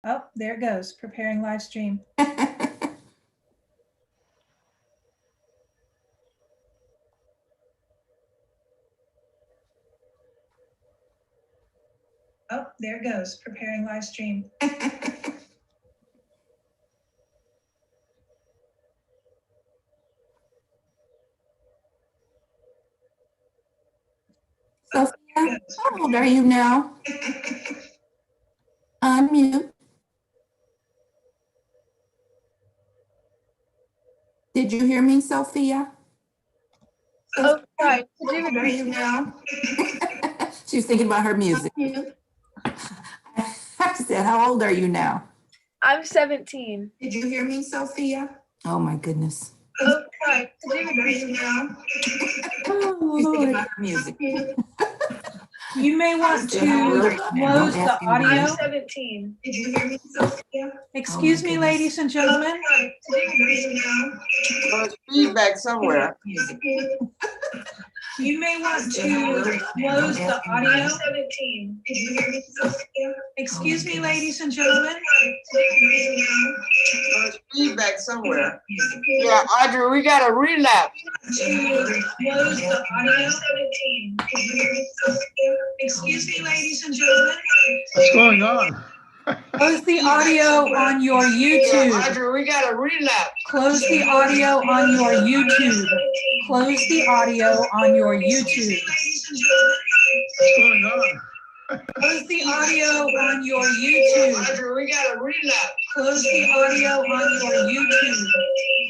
Oh, there it goes. Preparing live stream. Oh, there it goes. Preparing live stream. Sophia, how old are you now? Unmute. Did you hear me, Sophia? Oh, right. How old are you now? She was thinking about her music. I said, how old are you now? I'm 17. Did you hear me, Sophia? Oh my goodness. Oh, right. How old are you now? Oh, She's thinking Lord. about her music. You may want to close the I'm audio. 17. Did you hear me, Sophia? Excuse me, ladies and gentlemen. There's feedback somewhere. You may want to close the audio. I'm 17. Did you hear me, Sophia? Excuse me, ladies and gentlemen. There's feedback somewhere. Yeah, Audrey, we got a relapse. To close the audio. 17. Did you hear me, Sophia? Excuse me, ladies and gentlemen. What's going on? Close the audio on your Yeah, YouTube. Audrey, we got a relapse. Close the audio on your YouTube. Close the audio on your YouTube. What's going on? Close the audio on your YouTube. Audrey, we got a relapse. Close the audio on your YouTube.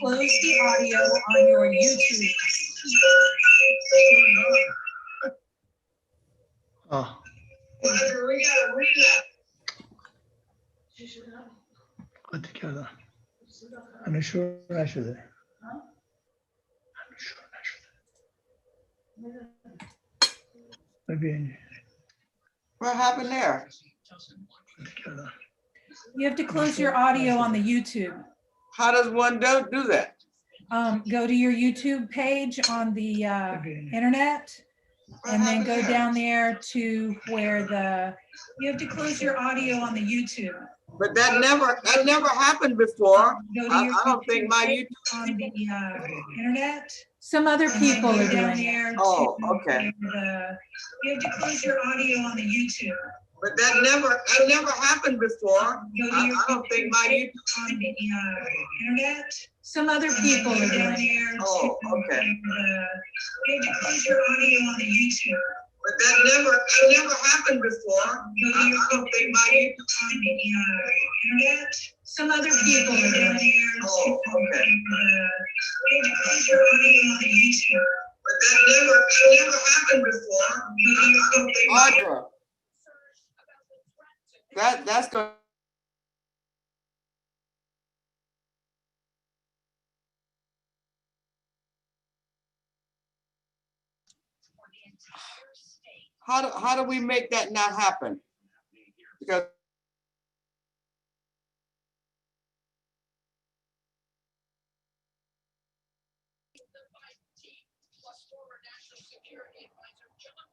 Close the audio on your YouTube. Oh, Audrey, we got a relapse. put together. I'm not sure I should. I'm not sure I should. Maybe What happened there? put together. You have to close your audio on the YouTube. How does one do that? Go to your YouTube page on the internet, What and then happened go there? down there to where you have to close your audio on the YouTube. But that never happened before. Go to I your don't think YouTube my page YouTube. on the internet. Some other people are doing it. Oh, okay. You have to close your audio on the YouTube. But that never happened before. Go to your I don't think my YouTube. on the internet. Some other people are doing it. Oh, okay. You have to close your audio on the YouTube. But that never happened before. I don't think my YouTube. On the internet. Some other people are doing it. Oh, okay. You have to close your audio on the YouTube. But that never happened before. I don't think. Audra. That's going. How do we make that not happen? Because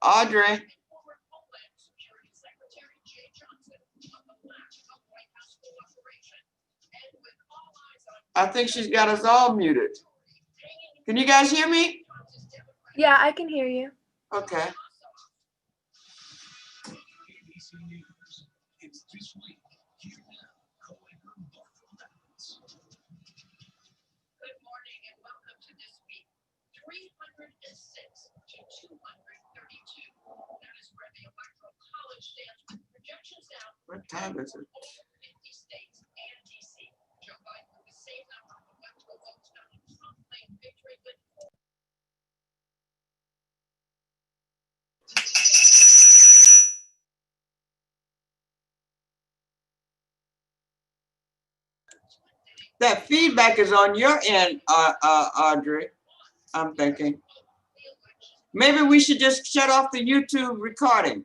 Audrey. I think she's got us all muted. Can you guys hear me? Yeah, I can hear you. Okay. Good morning and welcome to this week. 306 to 232. That is where the Electoral College stands with projections down. What time is it? 50 states and DC. Joe Biden with the same number of electoral votes. Donald Trump claimed victory with That feedback is on your end, Audrey. I'm thinking. Maybe we should just shut off the YouTube recording.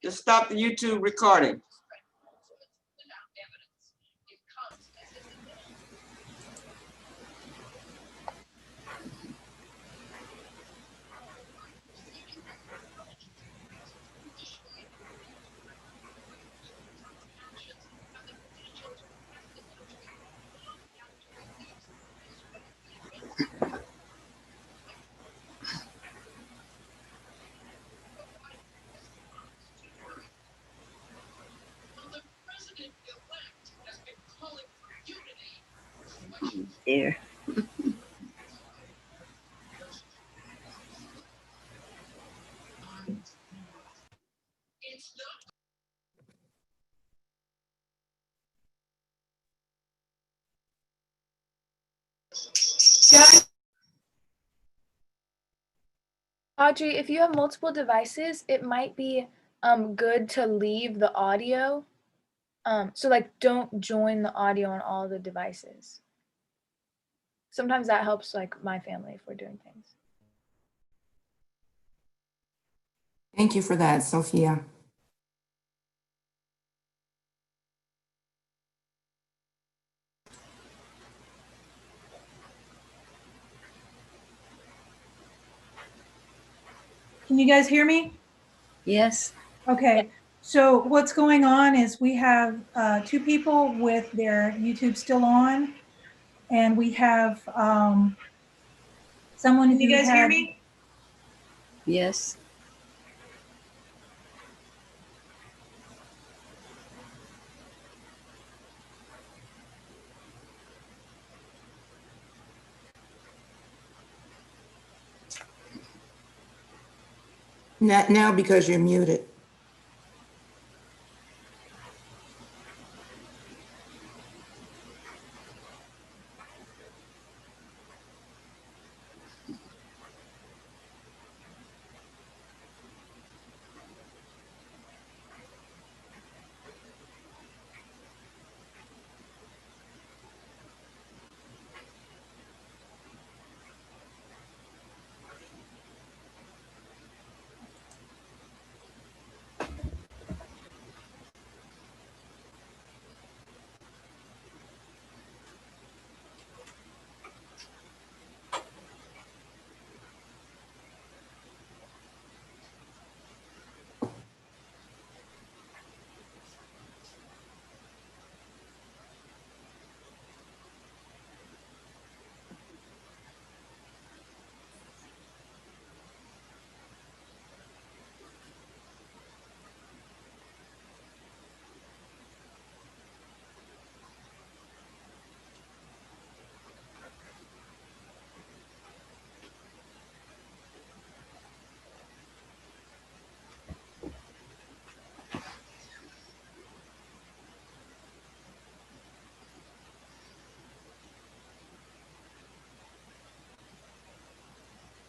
Just stop the YouTube recording. There. It's not Audrey, if you have multiple devices, it might be good to leave the audio. So like don't join the audio on all the devices. Sometimes that helps like my family if we're doing things. Thank you for that, Sophia. Can you guys hear me? Yes. Okay, so what's going on is we have two people with their YouTube still on, and we have someone who Can you guys hear had- me? Yes. Not now because you're muted.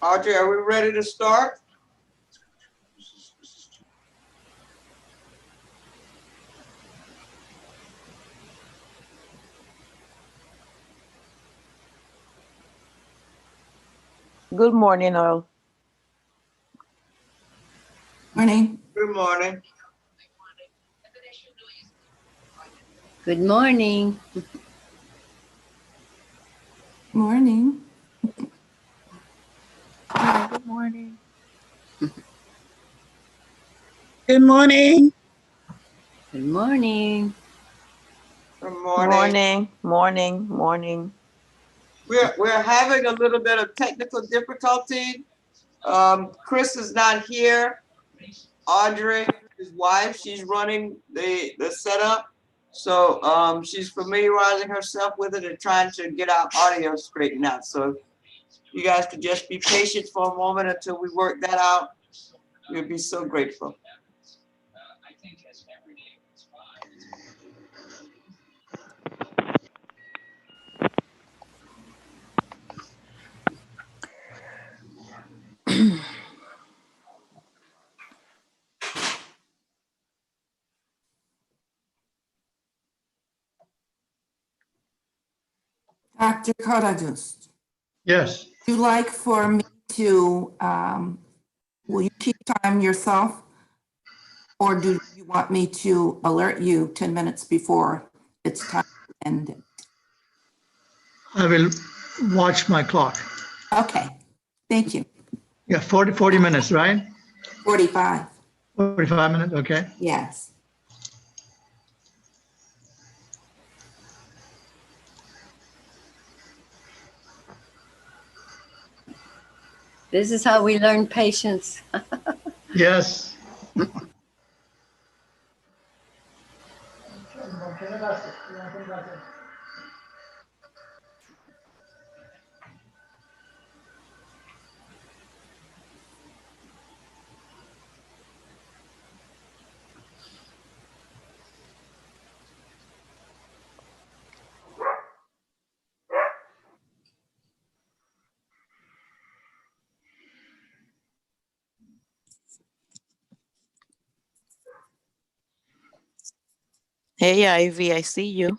Audrey, are we ready to start? Good morning, all. Morning. Good morning. Good morning. Morning. Hi, good morning. Good morning. Good morning. Good morning. Morning. We're having a little bit of technical difficulty. Chris is not here. Audrey, his wife, she's running the setup. So she's familiarizing herself with it and trying to get our audio straightened out. So if you guys could just be patient for a moment until we work that out, we'd be so grateful. Dr. Karajus, Yes, would you like for me to, will you keep time yourself? Or do you want me to alert you 10 minutes before it's time to end it? I will watch my clock. Okay, thank you. Yeah, 40 minutes, right? 45, 45 minutes, okay. yes. This is how we learn patience. Yes. Hey, Ivy, I see you.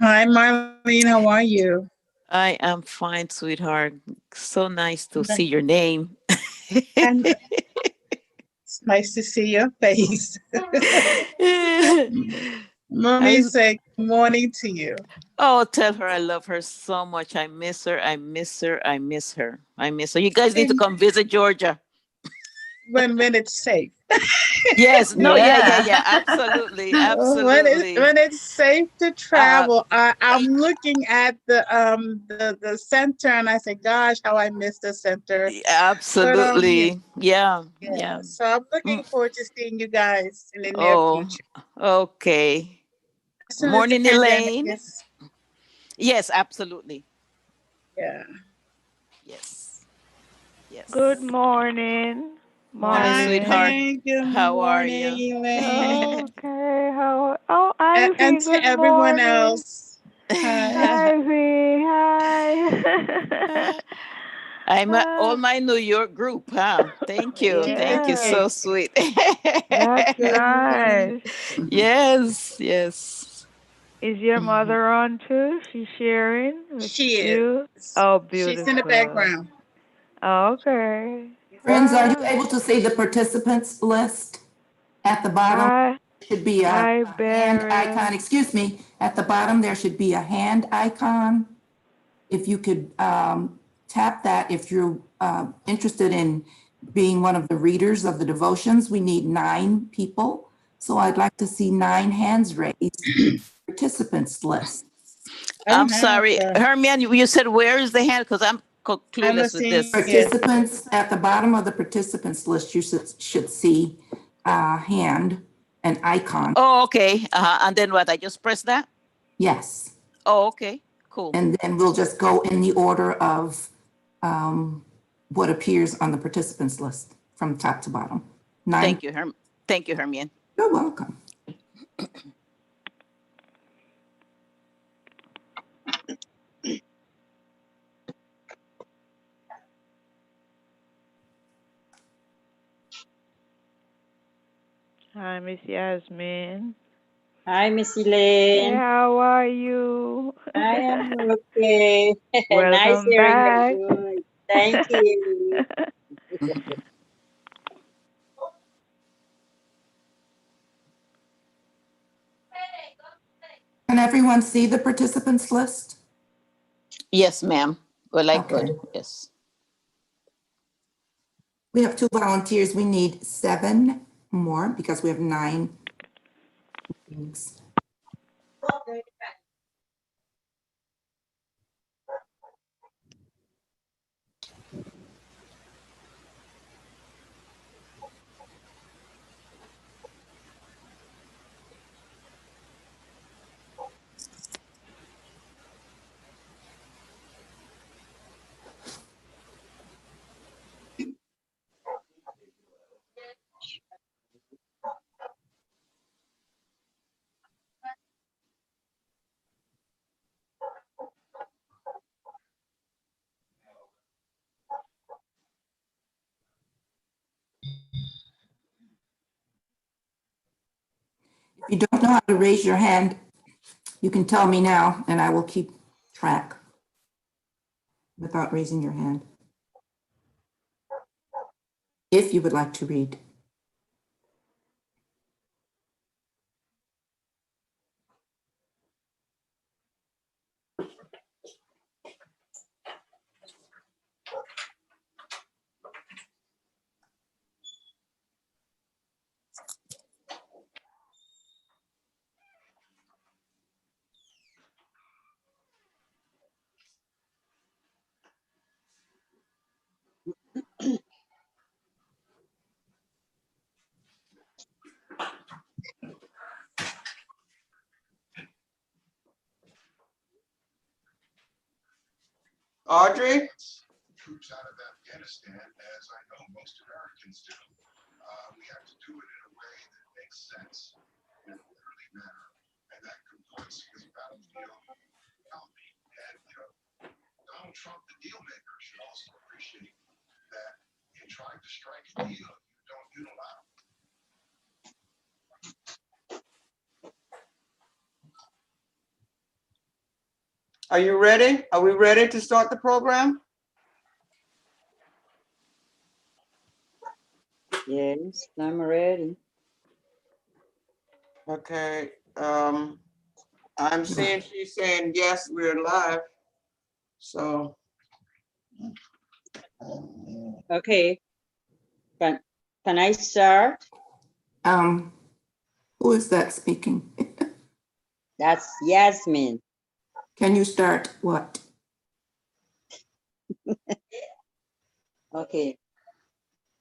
Hi, Marlene. How are you? I am fine, sweetheart. So nice to Ni- see your name. And it's nice to see your face. Mommy I- say good morning to you oh, tell her I love her so much. I miss her. I miss her. I miss her. I miss her. You guys need to and come visit Georgia. when it's safe. Yes. No. Yeah. Yeah. Yeah. Yeah. Absolutely. When Absolutely. it's safe to Uh, travel, I'm looking at the center and I say, gosh, how I miss the center. But yeah, absolutely. Yeah. yeah. Yeah. So I'm looking Mm. forward to seeing you guys in the near Oh. future. Okay. As soon as the Morning, pandemic Elaine. is, Yes. Absolutely. yeah. Yes. Good Yes. morning, Morning, Hi, sweetheart. Marlene. Elaine. Good How are morning, you? Elaine. Okay, how? Oh, And Ivy, to good everyone morning. else, hi. Ivy, hi. I'm all Ah, my New York group, huh? Thank you. Keep the Thank you. yeah, So faith. sweet. that's Good morning. nice. Yes, yes. Is your Mhm. mother on too? She's sharing with She you? is. Oh, She's in the beautiful. background. Okay. Friends, are you Wow. able to see the participants list at the bottom? Hi, Should be hi, a hand icon. Barry. Excuse me. At the bottom, there should be a hand icon. If you could tap that, if you're interested in being one of the readers of the devotions, we need 9 people. So I'd like to see 9 hands raised, participants list. I I'm don't have, sorry. Hermione, you said where is the hand? Because I'm I'm not clueless with seeing this. it. Participants, at the bottom of the participants list, you should see a hand, an icon. Oh, okay. And then what? I just press that? Yes. Oh, okay. Cool. And then we'll just go in the order of what appears on the participants list from top to bottom. 9. Thank you, Thank you, Hermione. You're welcome. Hi, Miss Yasmin. Hi, Miss Hey, Elaine. how are you? I am okay. Nice Welcome hearing your back. voice. Thank you. Can everyone see the participants list? Yes, ma'am. Well, I Okay. could. Yes. We have 2 volunteers. We need 7 more because we have 9 meetings. If you don't know how to raise your hand, you can tell me now and I will keep track without raising your hand. If you would like to read. Audrey? Troops out of Afghanistan, as I know most Americans do. We have to do it in a way that makes sense in an orderly manner, and that comports with battlefield economy. And Donald Trump, the deal maker, should also appreciate that in trying to strike a deal, you don't Are you ready? Are we ready to start the program? Yes, I'm ready. Okay. I'm seeing she's saying yes, we're live. So. Okay. Can I start? Who is that speaking? That's Yasmin. Can you start what? Okay.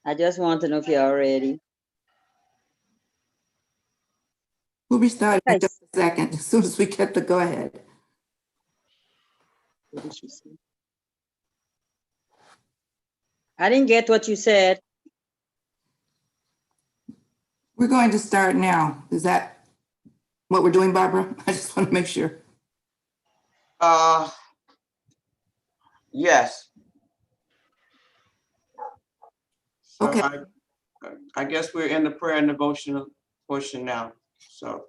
I just want to know if you're ready. We'll be starting in just a second, as soon as we get the go ahead. What did she say? I didn't get what you said. We're going to start now. Is that what we're doing, Barbara? I just want to make sure. Yes. So Okay. I guess we're in the prayer and devotional portion now. So.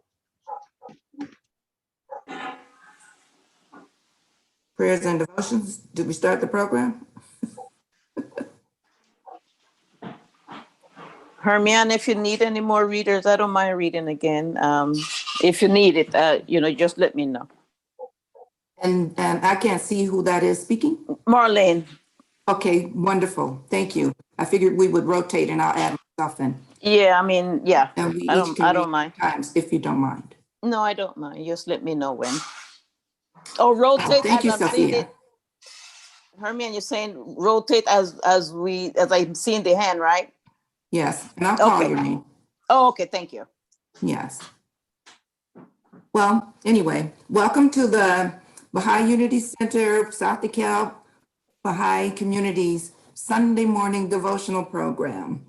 Prayers and devotions. Did we start the program? Hermione, if you need any more readers, I don't mind reading again. If you need it, just let me know. And I can't see who that is speaking. Marlene. Okay, wonderful. Thank you. I figured we would rotate and I'll add myself in. Yeah, I mean, yeah. And we I each can I read don't mind. times if you don't mind. No, I don't mind. Just let me know when. Oh, rotate Thank as you, I'm seeing Sophia. it. Hermione, you're saying rotate as I'm seeing the hand, right? Yes, and I'll call Okay. your name. Oh, okay. Thank you. Yes. Well, anyway, welcome to the Baha'i Unity Center, South DeKalb Baha'i Communities Sunday morning devotional program.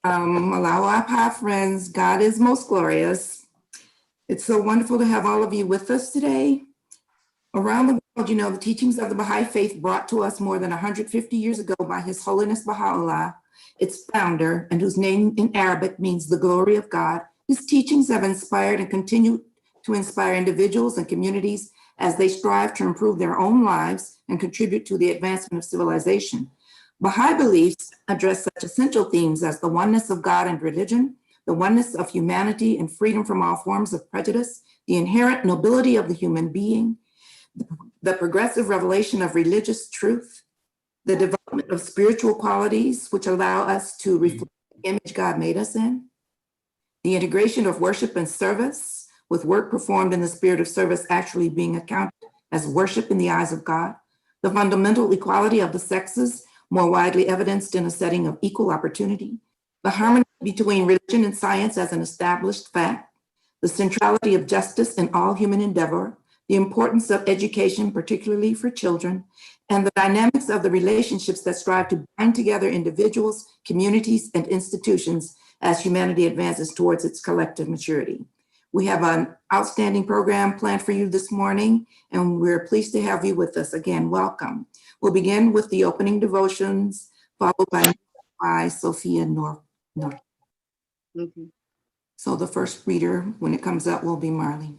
Allow our friends, God is most glorious. It's so wonderful to have all of you with us today. Around the world, the teachings of the Baha'i faith brought to us more than 150 years ago by His Holiness Baha'u'llah, its founder, and whose name in Arabic means the glory of God. His teachings have inspired and continue to inspire individuals and communities as they strive to improve their own lives and contribute to the advancement of civilization. Baha'i beliefs address such essential themes as the oneness of God and religion, the oneness of humanity and freedom from all forms of prejudice, the inherent nobility of the human being, the progressive revelation of religious truth, the development of spiritual qualities which allow us to reflect the image God made us in, the integration of worship and service, with work performed in the spirit of service actually being accounted as worship in the eyes of God, the fundamental equality of the sexes, more widely evidenced in a setting of equal opportunity, the harmony between religion and science as an established fact, the centrality of justice in all human endeavor, the importance of education, particularly for children, and the dynamics of the relationships that strive to bind together individuals, communities, and institutions as humanity advances towards its collective maturity. We have an outstanding program planned for you this morning, and we're pleased to have you with us. Again, welcome. We'll begin with the opening devotions, followed by Sophia North. Mm-hmm. So the first reader, when it comes up, will be Marlene.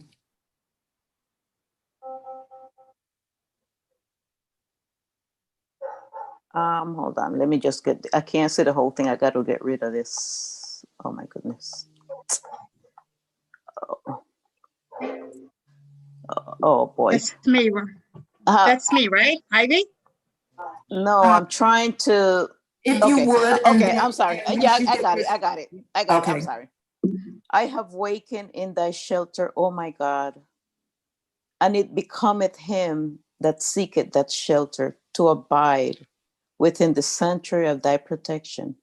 Hold on. Let me just I can't see the whole thing. I got to get rid of this. Oh my goodness. Oh boy. That's me. That's me, right, Ivy? No, I'm trying to. If you would. Okay, I'm sorry. Yeah, I got it. Okay. I'm sorry. I have wakened in thy shelter, oh my God, and it becometh him that seeketh that shelter to abide within the sanctuary of thy protection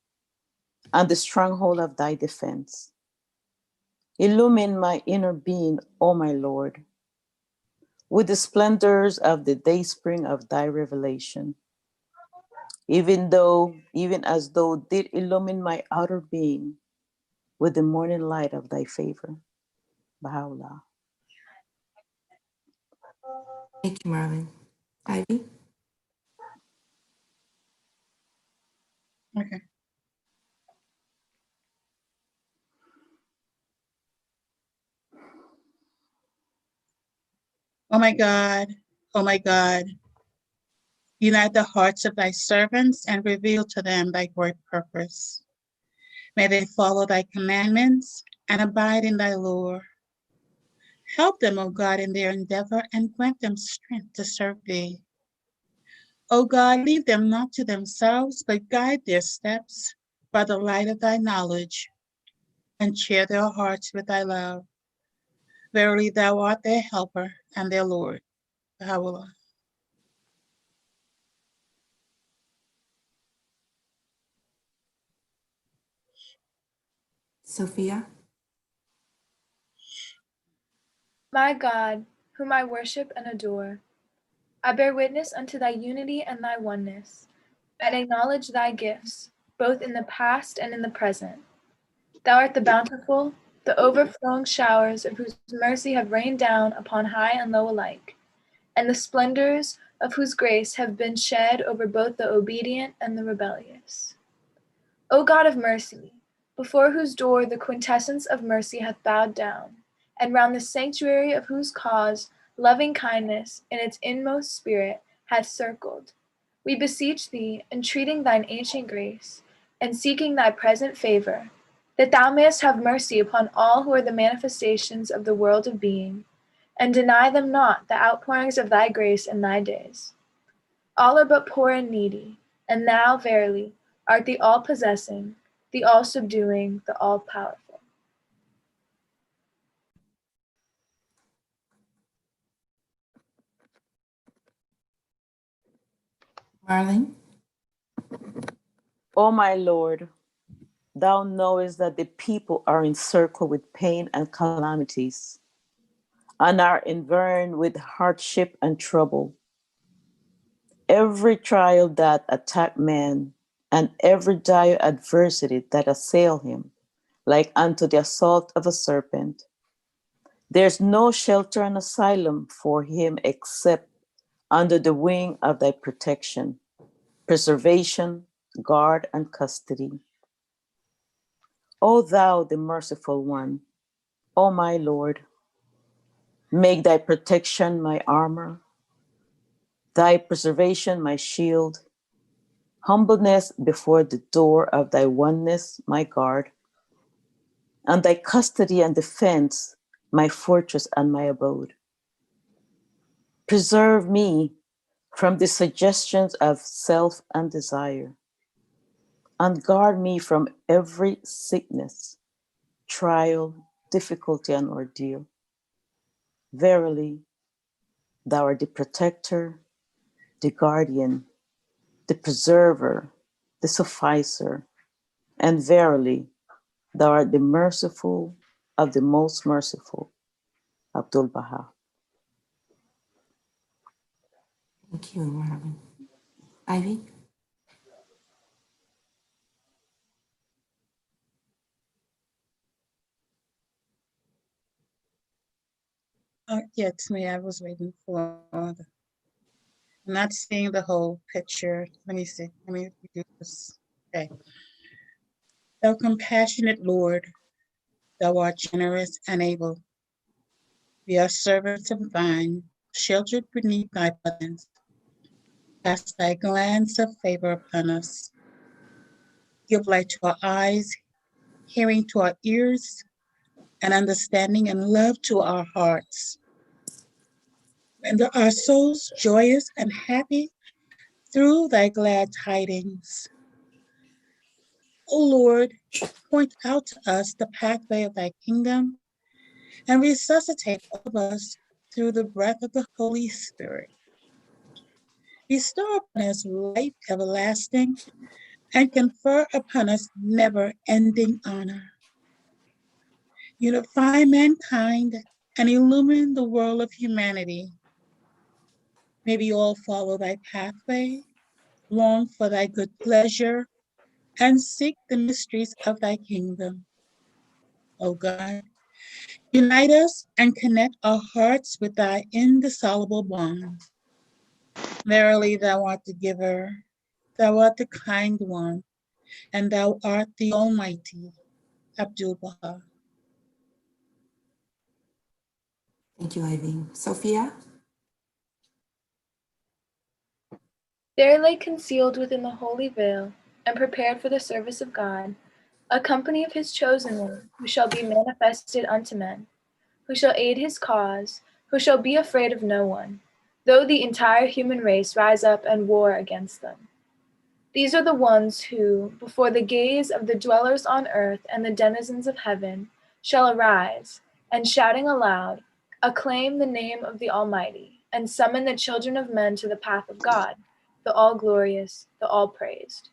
and the stronghold of thy defense. Illumine my inner being, O my Lord, with the splendors of the dayspring of thy revelation, even as thou did illumine my outer being with the morning light of thy favor. Baha'u'llah. Thank you, Marlene. Ivy? Okay. Oh my God, O my God, unite the hearts of thy servants and reveal to them thy great purpose. May they follow thy commandments and abide in thy lore. Help them, O God, in their endeavor and grant them strength to serve thee. O God, leave them not to themselves, but guide their steps by the light of thy knowledge, and cheer their hearts with thy love. Verily, thou art their helper and their Lord. Baha'u'llah. Sophia? My God, whom I worship and adore, I bear witness unto thy unity and thy oneness, and acknowledge thy gifts, both in the past and in the present. Thou art the bountiful, the overflowing showers of whose mercy have rained down upon high and low alike, and the splendors of whose grace have been shed over both the obedient and the rebellious. O God of mercy, before whose door the quintessence of mercy hath bowed down, and round the sanctuary of whose cause loving kindness in its inmost spirit hath circled, we beseech thee, entreating thine ancient grace, and seeking thy present favor, that thou mayest have mercy upon all who are the manifestations of the world of being, and deny them not the outpourings of thy grace in thy days. All are but poor and needy, and thou, verily, art the all-possessing, the all-subduing, the all-powerful. Marlene? O my Lord, thou knowest that the people are encircled with pain and calamities, and are environed with hardship and trouble. Every trial that attack man, and every dire adversity that assail him, like unto the assault of a serpent. There's no shelter and asylum for him except under the wing of thy protection, preservation, guard, and custody. O thou, the merciful one, O my Lord, make thy protection my armor, thy preservation my shield, humbleness before the door of thy oneness my guard, and thy custody and defense my fortress and my abode. Preserve me from the suggestions of self and desire, and guard me from every sickness, trial, difficulty, and ordeal. Verily, thou art the protector, the guardian, the preserver, the sufficer, and verily, thou art the merciful of the most merciful. Abdul Baha. Thank you, Marlene. Ivy? Yeah, it's me. I was waiting for I'm not seeing the whole picture. Let me see. Let me do this. Okay. Thou compassionate Lord, thou art generous and able. We are servants of thine, sheltered beneath thy presence. Cast thy glance of favor upon us. Give light to our eyes, hearing to our ears, and understanding and love to our hearts. Render our souls joyous and happy through thy glad tidings. O Lord, point out to us the pathway of thy kingdom and resuscitate all of us through the breath of the Holy Spirit. Bestow upon us life everlasting and confer upon us never-ending honor. Unify mankind and illumine the world of humanity. May we all follow thy pathway, long for thy good pleasure, and seek the mysteries of thy kingdom. O God, unite us and connect our hearts with thy indissoluble bond. Verily, thou art the giver, thou art the kind one, and thou art the Almighty. Abdul Baha. Thank you, Ivy. Sophia? There lay concealed within the holy veil, and prepared for the service of God, a company of his chosen ones, who shall be manifested unto men, who shall aid his cause, who shall be afraid of no one, though the entire human race rise up and war against them. These are the ones who, before the gaze of the dwellers on earth and the denizens of heaven, shall arise, and shouting aloud, acclaim the name of the Almighty, and summon the children of men to the path of God, the all-glorious, the all-praised.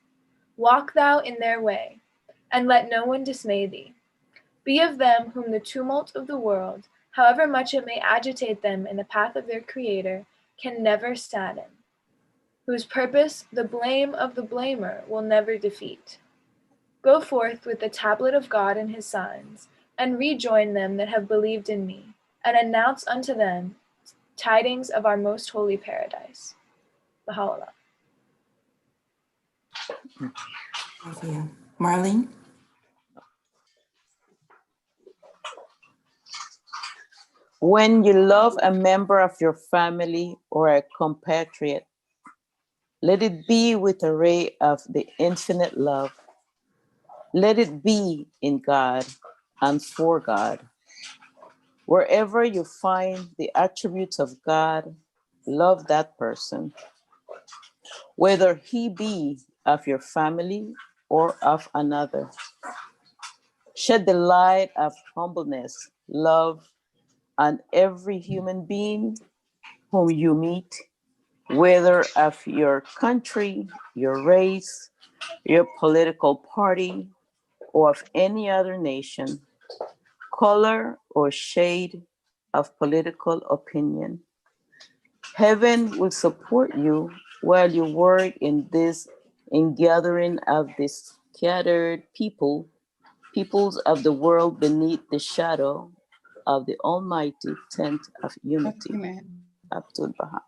Walk thou in their way, and let no one dismay thee. Be of them whom the tumult of the world, however much it may agitate them in the path of their Creator, can never sadden, whose purpose the blame of the blamer will never defeat. Go forth with the tablet of God and his signs, and rejoin them that have believed in me, and announce unto them tidings of our most holy paradise. Baha'u'llah. Sophia. Marlene? When you love a member of your family or a compatriot, let it be with a ray of the infinite love. Let it be in God and for God. Wherever you find the attributes of God, love that person, whether he be of your family or of another. Shed the light of humbleness, love on every human being whom you meet, whether of your country, your race, your political party, or of any other nation, color, or shade of political opinion. Heaven will support you while you work in gathering of the scattered peoples of the world beneath the shadow of the almighty tent of unity. Amen. Abdul Baha.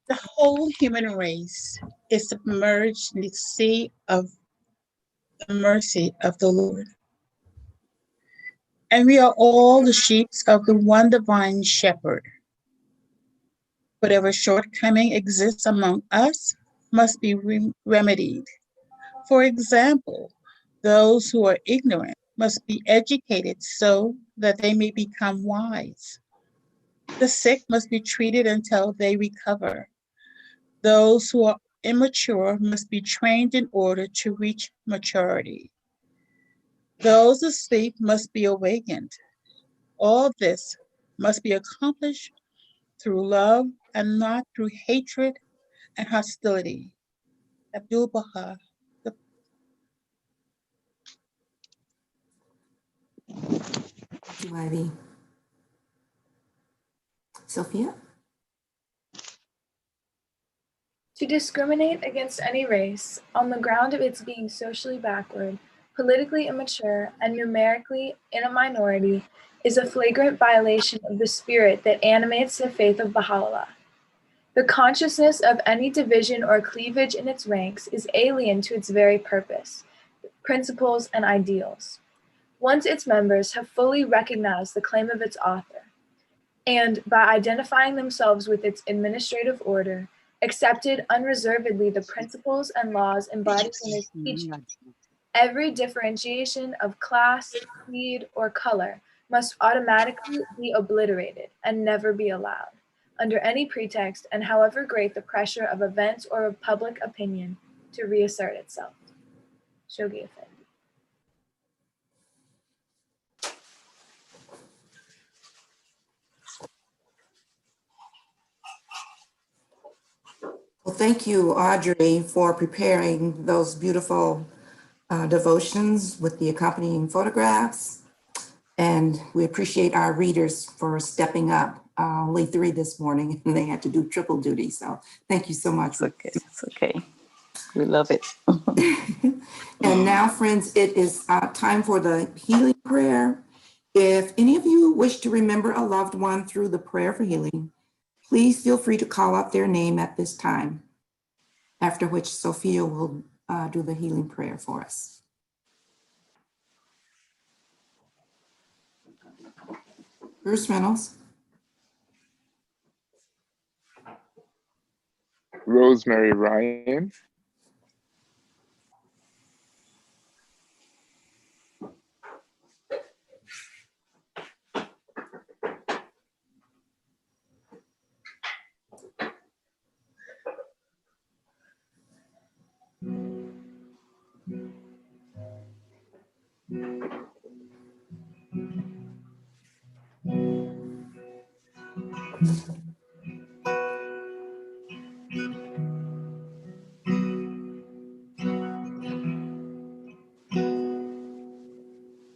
The whole human race is submerged in the sea of the mercy of the Lord. And we are all the sheep of the one divine shepherd. Whatever shortcoming exists among us must be remedied. For example, those who are ignorant must be educated so that they may become wise. The sick must be treated until they recover. Those who are immature must be trained in order to reach maturity. Those asleep must be awakened. All this must be accomplished through love and not through hatred and hostility. Abdul Baha. Thank you, Ivy. Sophia? To discriminate against any race on the ground of its being socially backward, politically immature, and numerically in a minority is a flagrant violation of the spirit that animates the faith of Baha'u'llah. The consciousness of any division or cleavage in its ranks is alien to its very purpose, principles, and ideals. Once its members have fully recognized the claim of its author, and by identifying themselves with its administrative order, accepted unreservedly the principles and laws embodied in its teaching, every differentiation of class, creed, or color must automatically be obliterated and never be allowed, under any pretext and however great the pressure of events or of public opinion, to reassert itself. Shoghi Effendi. Well, thank you, Audrey, for preparing those beautiful devotions with the accompanying photographs. And we appreciate our readers for stepping up. Only 3 this morning, and they had to do triple duty. So thank you so much. It's okay. It's okay. We love it. And now, friends, it is time for the healing prayer. If any of you wish to remember a loved one through the prayer for healing, please feel free to call out their name at this time, after which Sophia will do the healing prayer for us. Bruce Reynolds. Rosemary Ryan.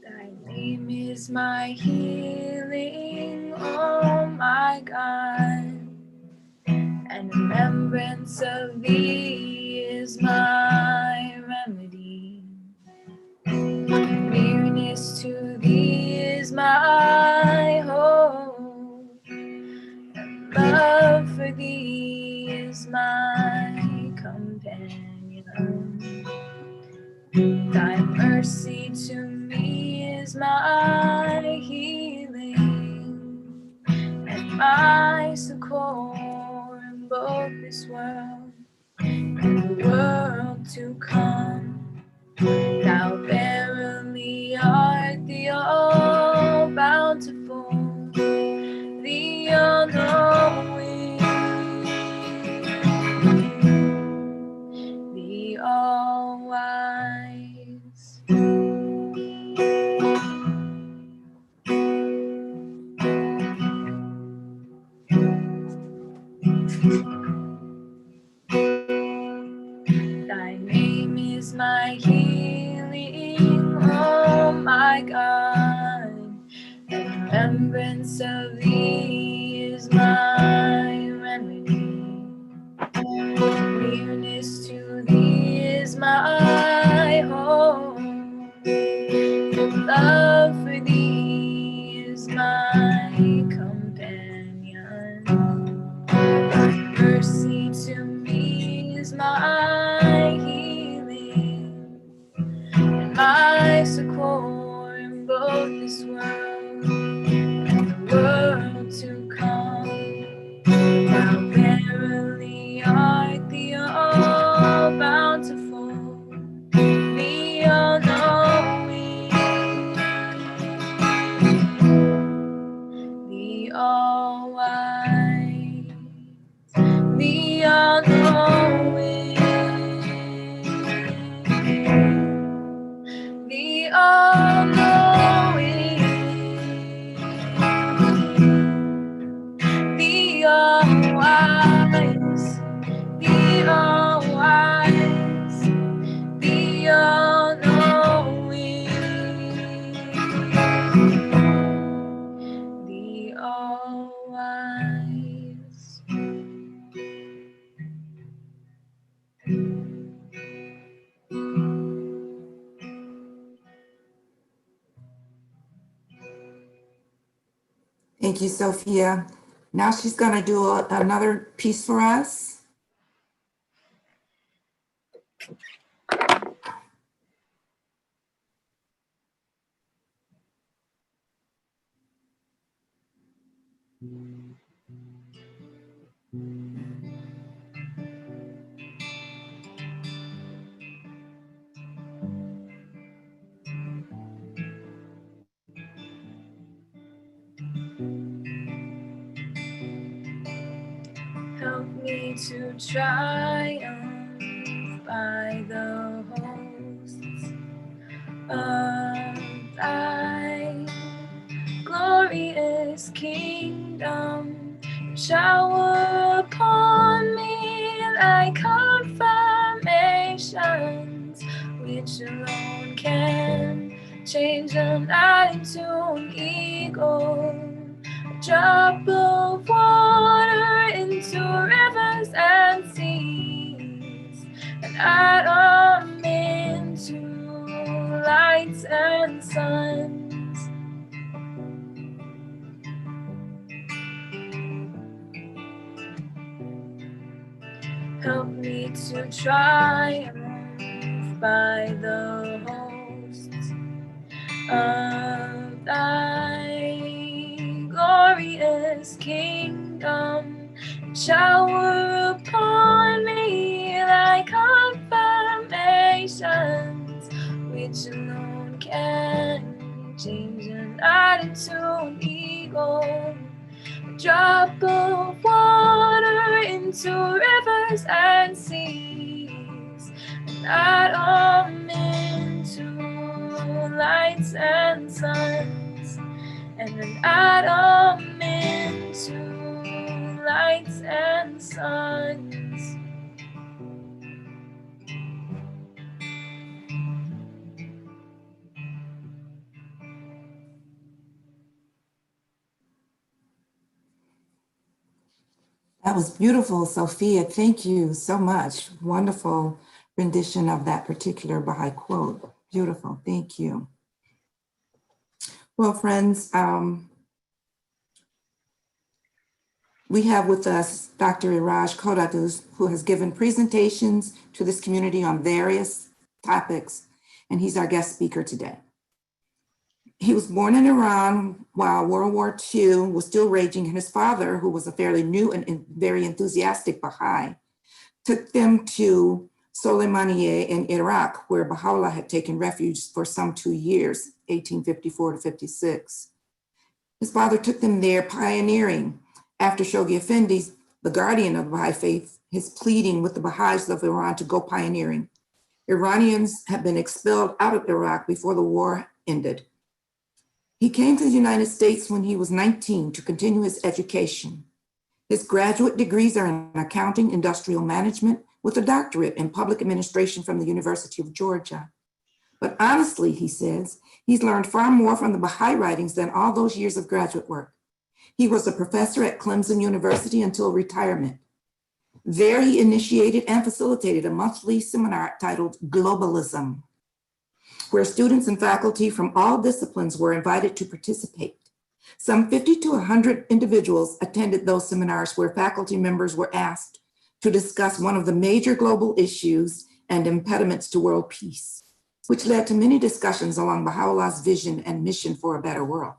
Thy name is my healing, oh my God, and remembrance of thee is my remedy. Nearness to thee is my hope, and love for thee is my companion. Thy mercy to me is my healing, and my succor in both this world and the world to come. Thou verily art the all bountiful, the all knowing, the all wise. Thy name is my healing, oh my God, and remembrance of thee is my remedy. Nearness to thee is my hope, and love for thee is my companion. Mercy to me is my healing, and my succor in both this world and the world to come. Thou verily art the all bountiful, the all knowing, the all wise, the all knowing, the all knowing, the all wise, the all wise, the all knowing, the all wise. Thank you, Sophia. Now she's going to do another piece for us. Help me to triumph by the hosts of thy glorious kingdom. Shower upon me thy confirmations, which alone can change a night into an eagle. A drop of water into rivers and seas, an atom into lights and suns. Help me to triumph by the hosts of thy his kingdom and shower upon me like confirmations, which alone can change an night into an eagle. A drop of water into rivers and seas, an atom into lights and suns, and an atom into lights and suns. That was beautiful, Sophia. Thank you so much. Wonderful rendition of that particular Baha'i quote. Beautiful. Thank you. Well, friends, we have with us Dr. Iraj Kodadus, who has given presentations to this community on various topics, and he's our guest speaker today. He was born in Iran while World War II was still raging, and his father, who was a fairly new and very enthusiastic Baha'i, took them to Soleimaniye in Iraq, where Baha'u'llah had taken refuge for some 2 years, 1854 to 56. His father took them there pioneering after Shoghi Effendi, the guardian of the Baha'i faith, his pleading with the Baha'is of Iran to go pioneering. Iranians had been expelled out of Iraq before the war ended. He came to the United States when he was 19 to continue his education. His graduate degrees are in accounting, industrial management, with a doctorate in public administration from the University of Georgia. But honestly, he says, he's learned far more from the Baha'i writings than all those years of graduate work. He was a professor at Clemson University until retirement. There he initiated and facilitated a monthly seminar titled Globalism, where students and faculty from all disciplines were invited to participate. Some 50 to 100 individuals attended those seminars where faculty members were asked to discuss one of the major global issues and impediments to world peace, which led to many discussions along Baha'u'llah's vision and mission for a better world.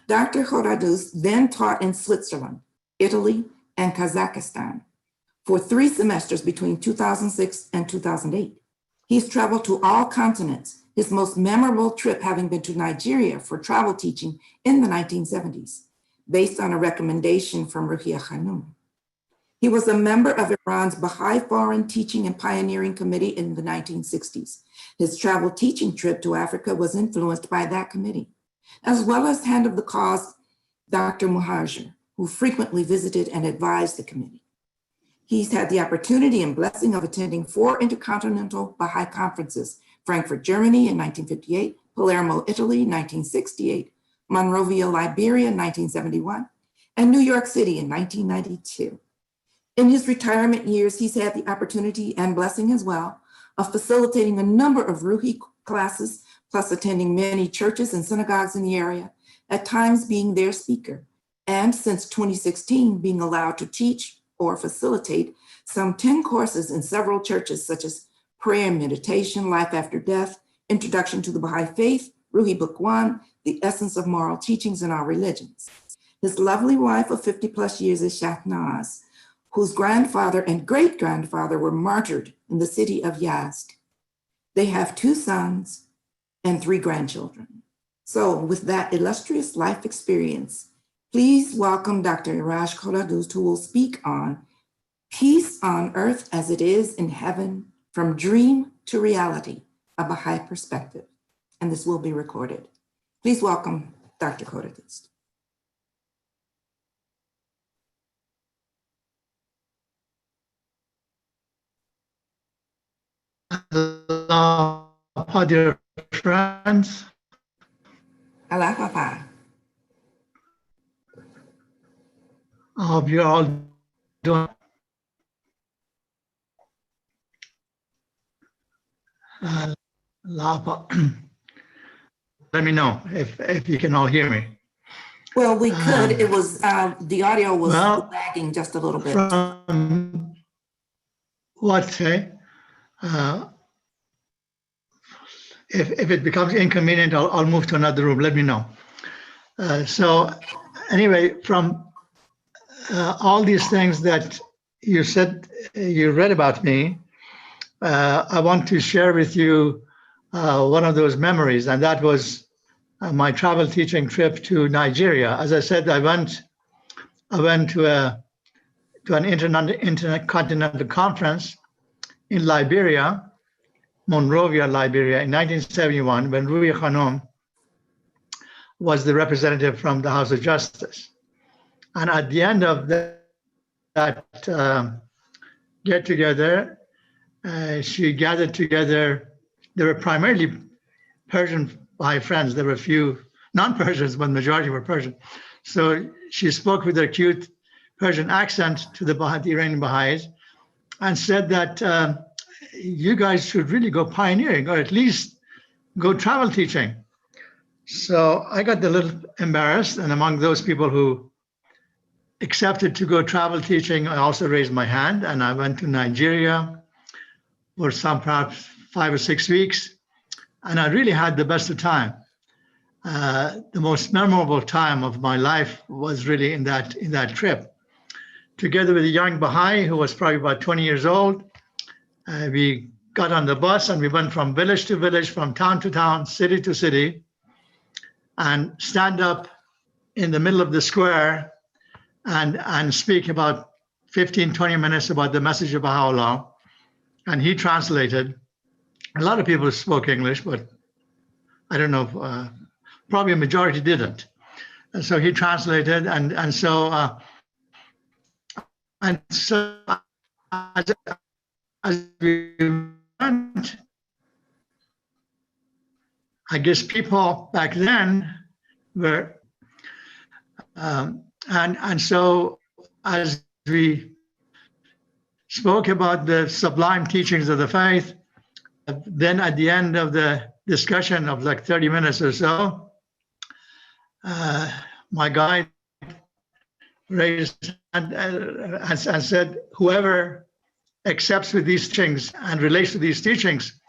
Dr. Kodadus then taught in Switzerland, Italy, and Kazakhstan for 3 semesters between 2006 and 2008. He's traveled to all continents, his most memorable trip having been to Nigeria for travel teaching in the 1970s, based on a recommendation from Ruhiya Khanum. He was a member of Iran's Baha'i Foreign Teaching and Pioneering Committee in the 1960s. His travel teaching trip to Africa was influenced by that committee, as well as Hand of the Cause, Dr. Muhajir, who frequently visited and advised the committee. He's had the opportunity and blessing of attending 4 intercontinental Baha'i conferences: Frankfurt, Germany in 1958, Palermo, Italy, 1968, Monrovia, Liberia, 1971, and New York City in 1992. In his retirement years, he's had the opportunity and blessing as well of facilitating a number of Ruhi classes, plus attending many churches and synagogues in the area, at times being their speaker, and since 2016, being allowed to teach or facilitate some 10 courses in several churches, such as Prayer and Meditation, Life After Death, Introduction to the Baha'i Faith, Ruhi Book 1, The Essence of Moral Teachings in Our Religions. His lovely wife of 50 plus years is Shahnaz, whose grandfather and great-grandfather were martyred in the city of Yazd. They have 2 sons and 3 grandchildren. So with that illustrious life experience, please welcome Dr. Iraj Kodadus, who will speak on Peace on Earth as It Is in Heaven, From Dream to Reality, a Baha'i Perspective. And this will be recorded. Please welcome Dr. Kodadus. Hello, dear friends. Allah Papa. I hope you're all doing. Let me know if you can all hear me. Well, we could. It was the audio was lagging just a little bit. From what say? If it becomes inconvenient, I'll move to another room. Let me know. So anyway, from all these things that you said, you read about me, I want to share with you one of those memories, and that was my travel teaching trip to Nigeria. As I said, I went to an intercontinental conference in Liberia, Monrovia, Liberia, in 1971, when Rui Khanum was the representative from the House of Justice. And at the end of that get together, she gathered together. There were primarily Persian Baha'i friends. There were a few non-Persians, but the majority were Persian. So she spoke with her cute Persian accent to the Iranian Baha'is and said that you guys should really go pioneering, or at least go travel teaching. So I got a little embarrassed, and among those people who accepted to go travel teaching, I also raised my hand, and I went to Nigeria for some perhaps 5 or 6 weeks, and I really had the best of time. The most memorable time of my life was really in that trip. Together with a young Baha'i who was probably about 20 years old, we got on the bus and we went from village to village, from town to town, city to city, and stand up in the middle of the square and speak about 15, 20 minutes about the message of Baha'u'llah. And he translated. A lot of people spoke English, but I don't know, probably a majority didn't. And so he translated, and so as we went, I guess people back then were, and so as we spoke about the sublime teachings of the faith, then at the end of the discussion of like 30 minutes or so, my guide raised his hand and said, whoever accepts with these things and relates to these teachings,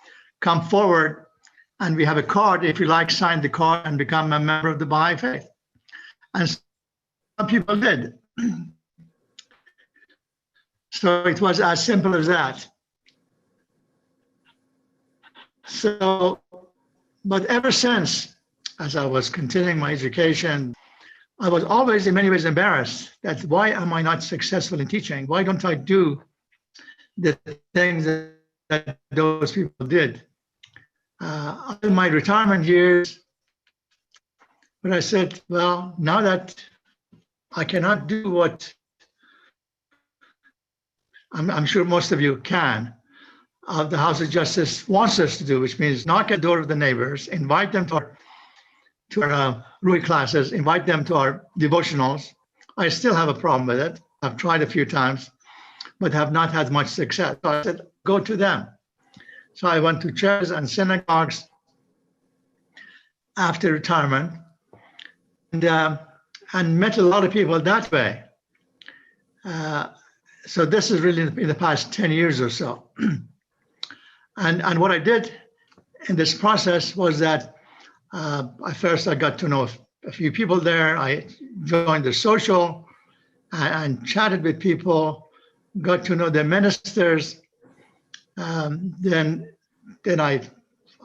come forward, and we have a card. If you like, sign the card and become a member of the Baha'i faith. And some people did. So it was as simple as that. So, but ever since, as I was continuing my education, I was always in many ways embarrassed that why am I not successful in teaching? Why don't I do the things that those people did? In my retirement years, but I said, well, now that I cannot do what I'm sure most of you can, the House of Justice wants us to do, which means knock at the door of the neighbors, invite them to our Rui classes, invite them to our devotionals. I still have a problem with it. I've tried a few times, but have not had much success. So I said, go to them. So I went to churches and synagogues after retirement, and met a lot of people that way. So this is really in the past 10 years or so. And what I did in this process was that at first I got to know a few people there. I joined the social and chatted with people, got to know the ministers. Then I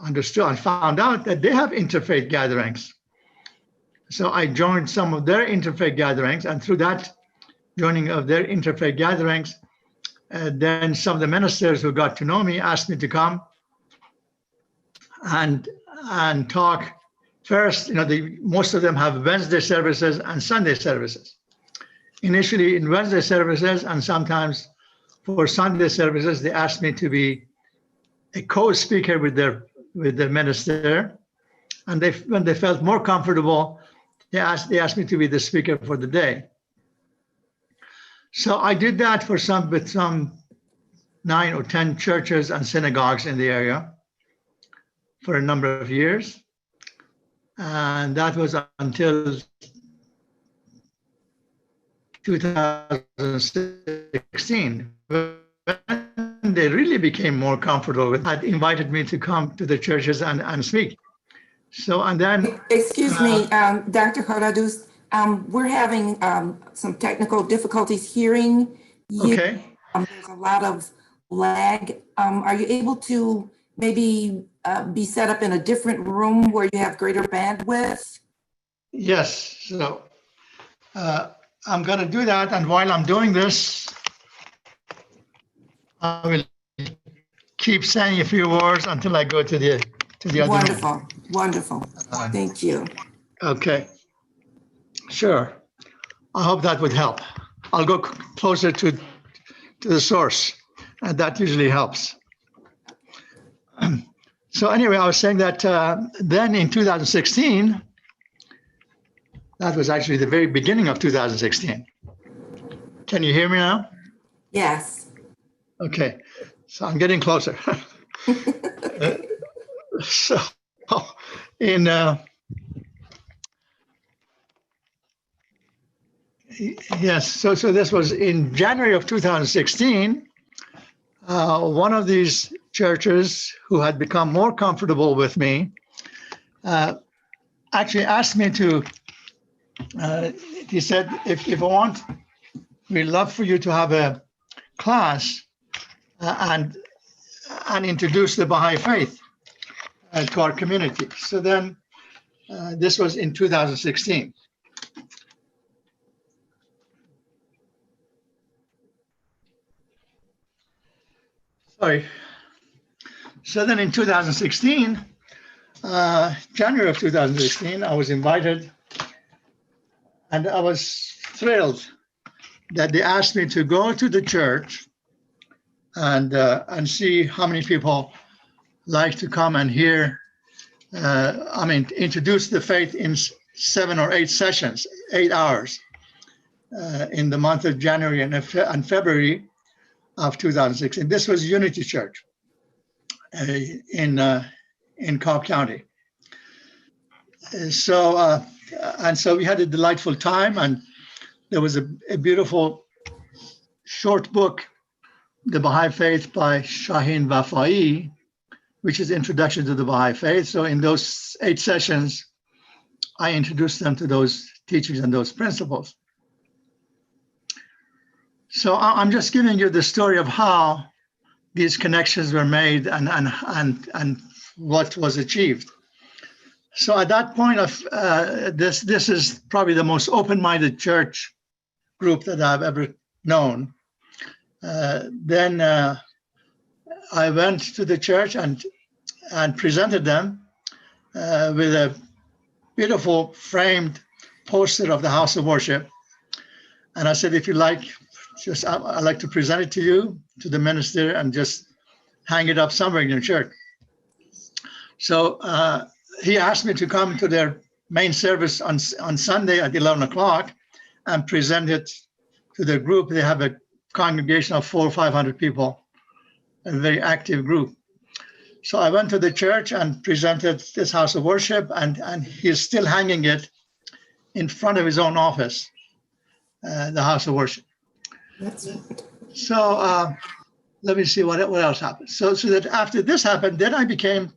understood and found out that they have interfaith gatherings. So I joined some of their interfaith gatherings, and through that joining of their interfaith gatherings, then some of the ministers who got to know me asked me to come and talk. First, most of them have Wednesday services and Sunday services. Initially in Wednesday services, and sometimes for Sunday services, they asked me to be a co-speaker with the minister. And when they felt more comfortable, they asked me to be the speaker for the day. So I did that with some 9 or 10 churches and synagogues in the area for a number of years. And that was until 2016. When they really became more comfortable with it, invited me to come to the churches and speak. So, and then... Excuse me, Dr. Haradus, We're having some technical difficulties hearing you. Okay. There's a lot of lag. Are you able to maybe be set up in a different room where you have greater bandwidth? Yes. So I'm going to do that. And while I'm doing this, I will keep saying a few words until I go to the other room. Wonderful, wonderful. Thank you. Okay. Sure. I hope that would help. I'll go closer to the source, and that usually helps. So anyway, I was saying that then in 2016, that was actually the very beginning of 2016. Can you hear me now? Yes. Okay, so I'm getting closer. So in yes, so this was in January of 2016. One of these churches who had become more comfortable with me actually asked me to. He said, "If I want, we'd love for you to have a class and introduce the Baha'i faith to our community." So then, this was in 2016. Sorry. So then in 2016, January of 2016, I was invited, and I was thrilled that they asked me to go to the church and see how many people like to come and hear, introduce the faith in 7 or 8 sessions, 8 hours, in the month of January and February of 2016. This was Unity Church in Cobb County. So we had a delightful time, and there was a beautiful short book, The Baha'i Faith by Shaheen Wafai, which is Introduction to the Baha'i Faith. So in those 8 sessions, I introduced them to those teachings and those principles. So I'm just giving you the story of how these connections were made and what was achieved. So at that point of this is probably the most open-minded church group that I've ever known. Then I went to the church and presented them with a beautiful framed poster of the house of worship. And I said, if you like, I'd like to present it to you, to the minister, and just hang it up somewhere in your church. So he asked me to come to their main service on Sunday at 11 o'clock and present it to their group. They have a congregation of 400 or 500 people, a very active group. So I went to the church and presented this house of worship, and he's still hanging it in front of his own office, the house of worship. So let me see what else happened. So that after this happened, then I became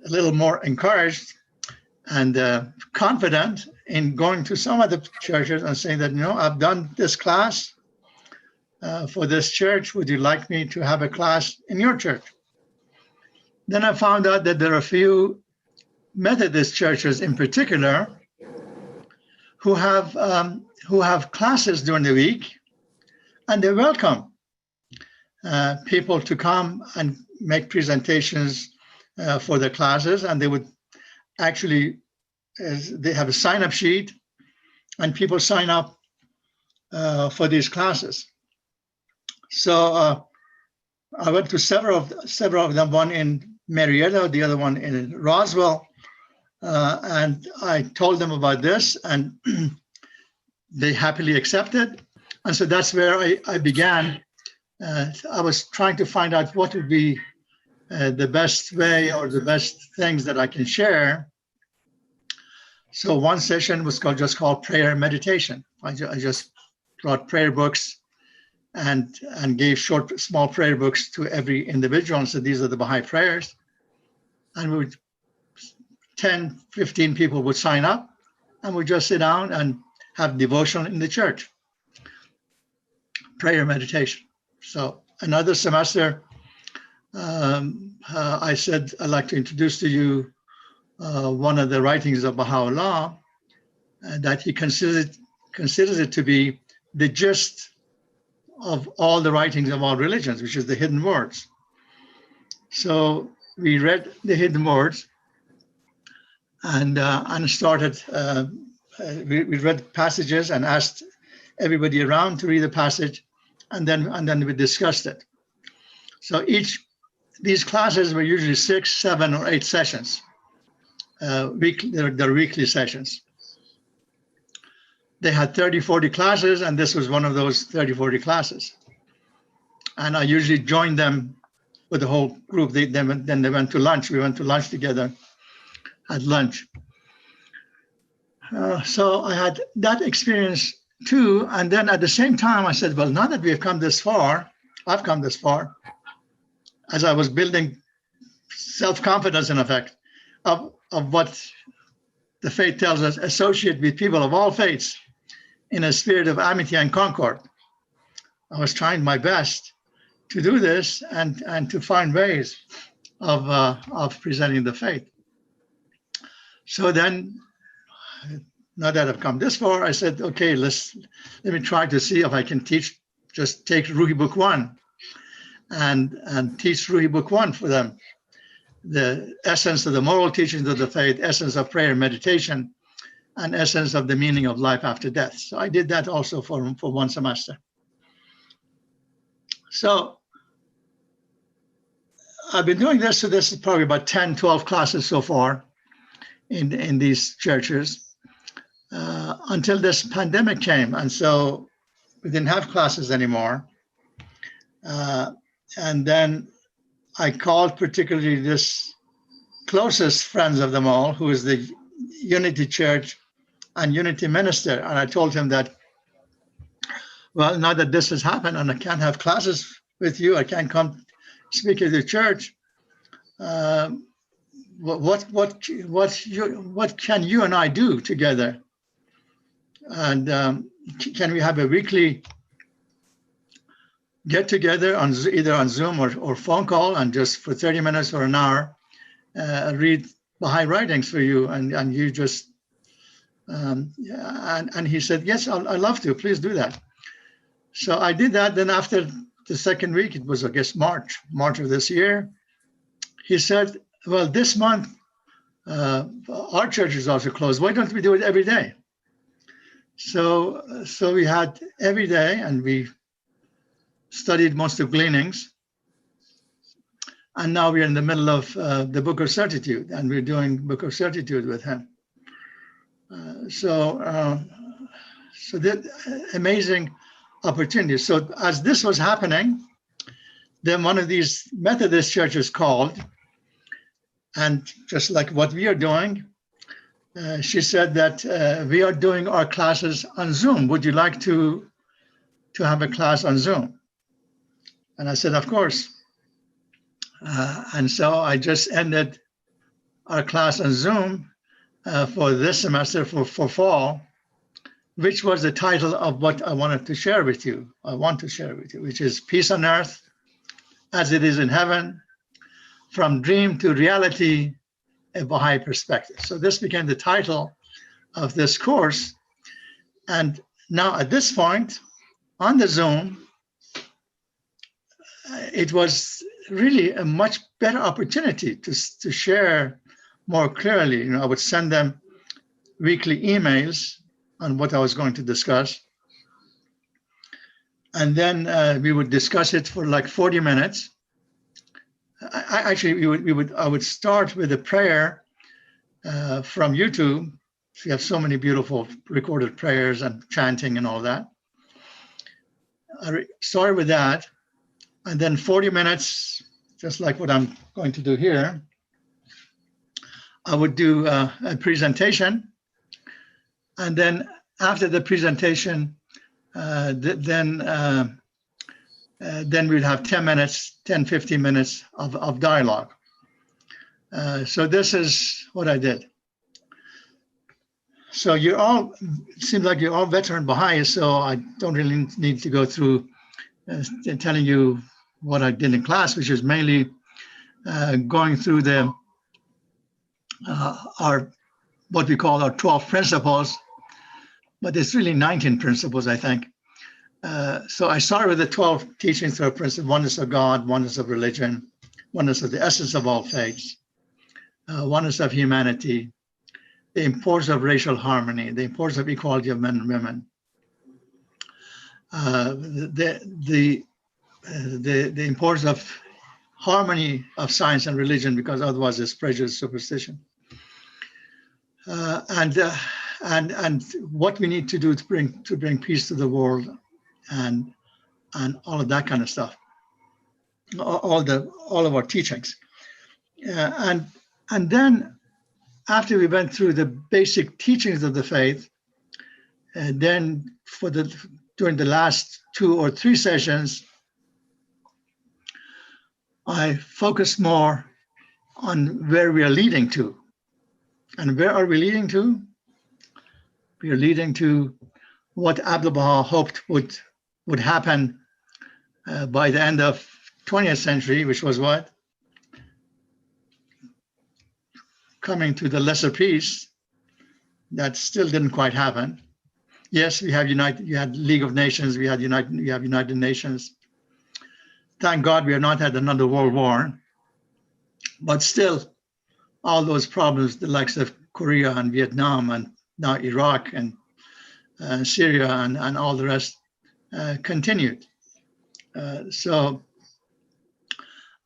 a little more encouraged and confident in going to some of the churches and saying that, I've done this class for this church. Would you like me to have a class in your church? Then I found out that there are a few Methodist churches in particular who have classes during the week, and they welcome people to come and make presentations for their classes, and they would actually, they have a sign-up sheet, and people sign up for these classes. So I went to several of them, one in Marietta, the other one in Roswell, and I told them about this, and they happily accepted. And so that's where I began. I was trying to find out what would be the best way or the best things that I can share. So one session was just called prayer and meditation. I just brought prayer books and gave small prayer books to every individual and said, these are the Baha'i prayers. And 10, 15 people would sign up, and we just sit down and have devotion in the church, prayer, meditation. So another semester, I said, I'd like to introduce to you one of the writings of Baha'u'llah that he considers it to be the gist of all the writings of all religions, which is the hidden words. So we read the hidden words and started, we read passages and asked everybody around to read the passage, and then we discussed it. So these classes were usually 6, 7, or 8 sessions. Weekly, they're weekly sessions. They had 30, 40 classes, and this was one of those 30, 40 classes. And I usually joined them with the whole group. Then they went to lunch. We went to lunch together, had lunch. So I had that experience too. And then at the same time, I said, well, now that we have come this far, I've come this far, as I was building self-confidence, in effect, of what the faith tells us, associate with people of all faiths in a spirit of amity and concord. I was trying my best to do this and to find ways of presenting the faith. So then, now that I've come this far, I said, okay, let me try to see if I can teach, just take Ruhi Book 1 and teach Ruhi Book 1 for them. The essence of the moral teachings of the faith, essence of prayer and meditation, and essence of the meaning of life after death. So I did that also for one semester. So I've been doing this, so this is probably about 10, 12 classes so far in these churches until this pandemic came. And so we didn't have classes anymore. And then I called particularly this closest friends of them all, who is the Unity Church and Unity Minister. And I told him that, well, now that this has happened and I can't have classes with you, I can't come speak at the church. What can you and I do together? And can we have a weekly get together on either on Zoom or phone call, and just for 30 minutes or an hour, read Baha'i writings for you, and you just and he said, yes, I'd love to, please do that. So I did that. Then after the second week, it was, I guess, March of this year, he said, well, this month our church is also closed. Why don't we do it every day? So we had every day, and we studied most of Gleanings. And now we're in the middle of the Book of Certitude, and we're doing Book of Certitude with him. So that amazing opportunity. So as this was happening, then one of these Methodist churches called, and just like what we are doing, she said that we are doing our classes on Zoom. Would you like to have a class on Zoom? And I said, of course. And so I just ended our class on Zoom for this semester, for fall, which was the title of what I wanted to share with you. I want to share with you, which is Peace on Earth as it is in heaven, from dream to reality, a Baha'i perspective. So this became the title of this course. And now at this point on the Zoom, it was really a much better opportunity to share more clearly. You know, I would send them weekly emails on what I was going to discuss. And then we would discuss it for like 40 minutes. I would start with a prayer from YouTube. We have so many beautiful recorded prayers and chanting and all that. I started with that, and then 40 minutes, just like what I'm going to do here, I would do a presentation, and then after the presentation, then we'd have 15 minutes of dialogue. So this is what I did. So you're all, it seems like you're all veteran Baha'is, so I don't really need to go through telling you what I did in class, which is mainly going through our what we call our 12 principles, but it's really 19 principles, I think. So I started with the 12 teachings of principle: oneness of God, oneness of religion, oneness of the essence of all faiths, oneness of humanity, the importance of racial harmony, the importance of equality of men and women, the importance of harmony of science and religion, because otherwise there's prejudice, superstition, and what we need to do to bring peace to the world, and all of that kind of stuff, all of our teachings, and then after we went through the basic teachings of the faith, and then during the last 2 or 3 sessions, I focused more on where we are leading to. And where are we leading to? We are leading to what Abdu'l-Baha hoped would happen by the end of 20th century, which was what? Coming to the lesser peace. That still didn't quite happen. Yes, you had League of Nations, you have United Nations. Thank God we have not had another world war, but still all those problems, the likes of Korea and Vietnam and now Iraq and Syria and all the rest continued. So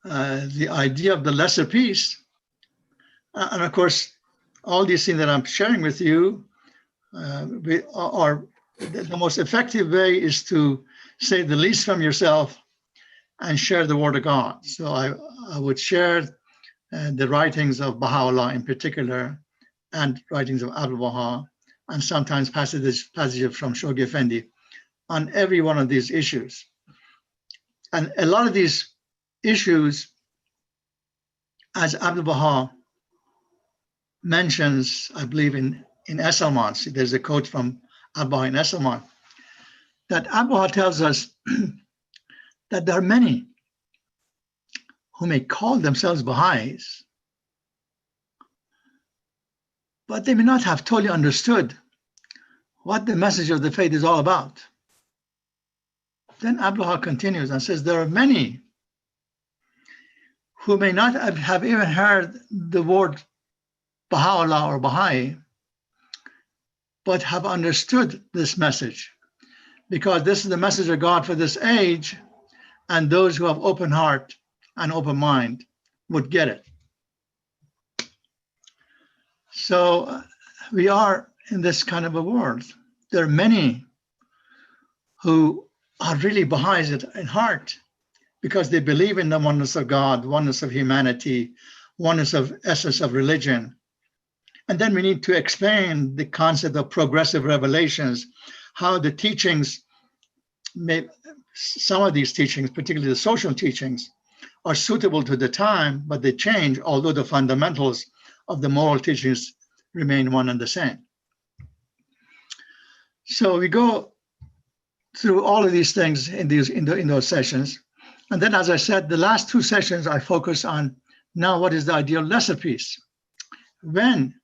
the idea of the lesser peace, and of course, all these things that I'm sharing with you, the most effective way is to say the least from yourself and share the word of God. So I would share the writings of Baha'u'llah in particular, and writings of Abdu'l-Baha, and sometimes passages from Shoghi Effendi on every one of these issues. And a lot of these issues, as Abdu'l-Baha mentions, I believe in Esselman, see, there's a quote from Abdu'l-Baha in Esselman, that Abdu'l-Baha tells us that there are many who may call themselves Baha'is, but they may not have totally understood what the message of the faith is all about. Then Abdu'l-Baha continues and says, there are many who may not have even heard the word Baha'u'llah or Baha'i, but have understood this message, because this is the message of God for this age, and those who have open heart and open mind would get it. So we are in this kind of a world. There are many who are really Baha'is in heart, because they believe in the oneness of God, oneness of humanity, oneness of essence of religion. And then we need to explain the concept of progressive revelations, how the teachings, some of these teachings, particularly the social teachings, are suitable to the time, but they change, although the fundamentals of the moral teachings remain one and the same. So we go through all of these things in those sessions. And then, as I said, the last 2 sessions, I focus on now what is the ideal lesser peace. When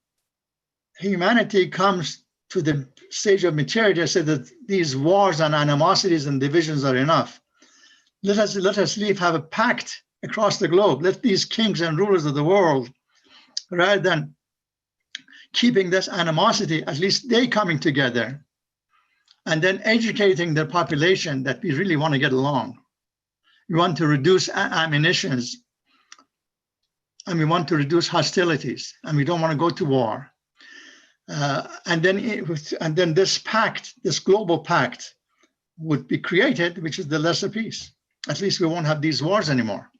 humanity comes to the stage of maturity, I said that these wars and animosities and divisions are enough. Let us have a pact across the globe. Let these kings and rulers of the world, rather than keeping this animosity, at least they coming together and then educating their population that we really want to get along. We want to reduce ammunitions, and we want to reduce hostilities, and we don't want to go to war. And then this pact, this global pact, would be created, which is the lesser peace. At least we won't have these wars anymore.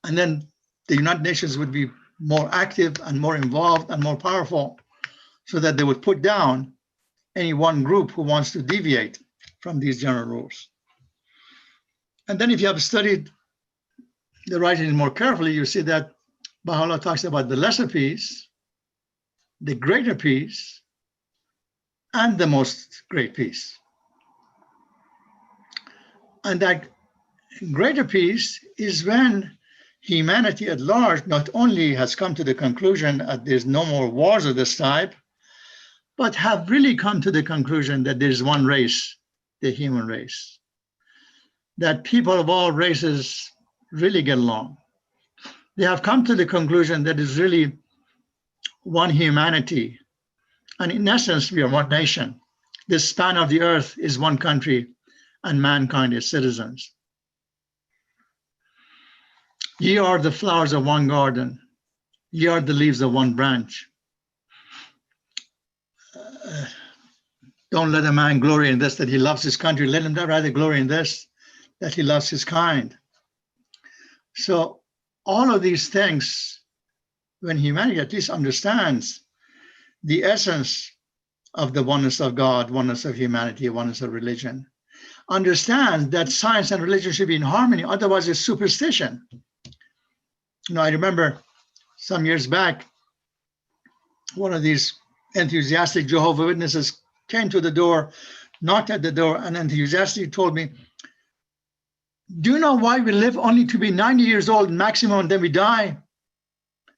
And then the United Nations would be more active and more involved and more powerful, so that they would put down any one group who wants to deviate from these general rules. And then if you have studied the writings more carefully, you see that Baha'u'llah talks about the lesser peace, the greater peace, and the most great peace. And that greater peace is when humanity at large not only has come to the conclusion that there's no more wars of this type, but have really come to the conclusion that there's one race, the human race, that people of all races really get along. They have come to the conclusion that there's really one humanity. And in essence, we are one nation. The span of the earth is one country, and mankind is citizens. Ye are the flowers of one garden. Ye are the leaves of one branch. Don't let a man glory in this, that he loves his country. Let him rather glory in this, that he loves his kind. So all of these things, when humanity at least understands the essence of the oneness of God, oneness of humanity, oneness of religion, understand that science and religion should be in harmony, otherwise it's superstition. You know, I remember some years back, one of these enthusiastic Jehovah's Witnesses came to the door, knocked at the door, and enthusiastically told me, do you know why we live only to be 90 years old maximum and then we die?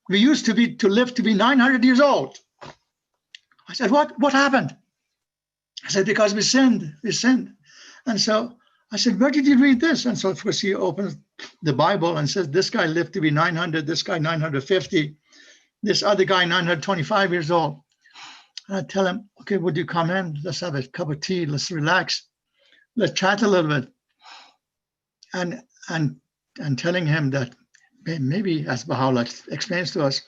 We used to live to be 900 years old. I said, what happened? I said, because we sinned. And so I said, where did you read this? And so of course he opens the Bible and says, this guy lived to be 900, this guy 950, this other guy 925 years old. And I tell him, okay, would you come in? Let's have a cup of tea. Let's relax. Let's chat a little bit. And telling him that maybe, as Baha'u'llah explains to us,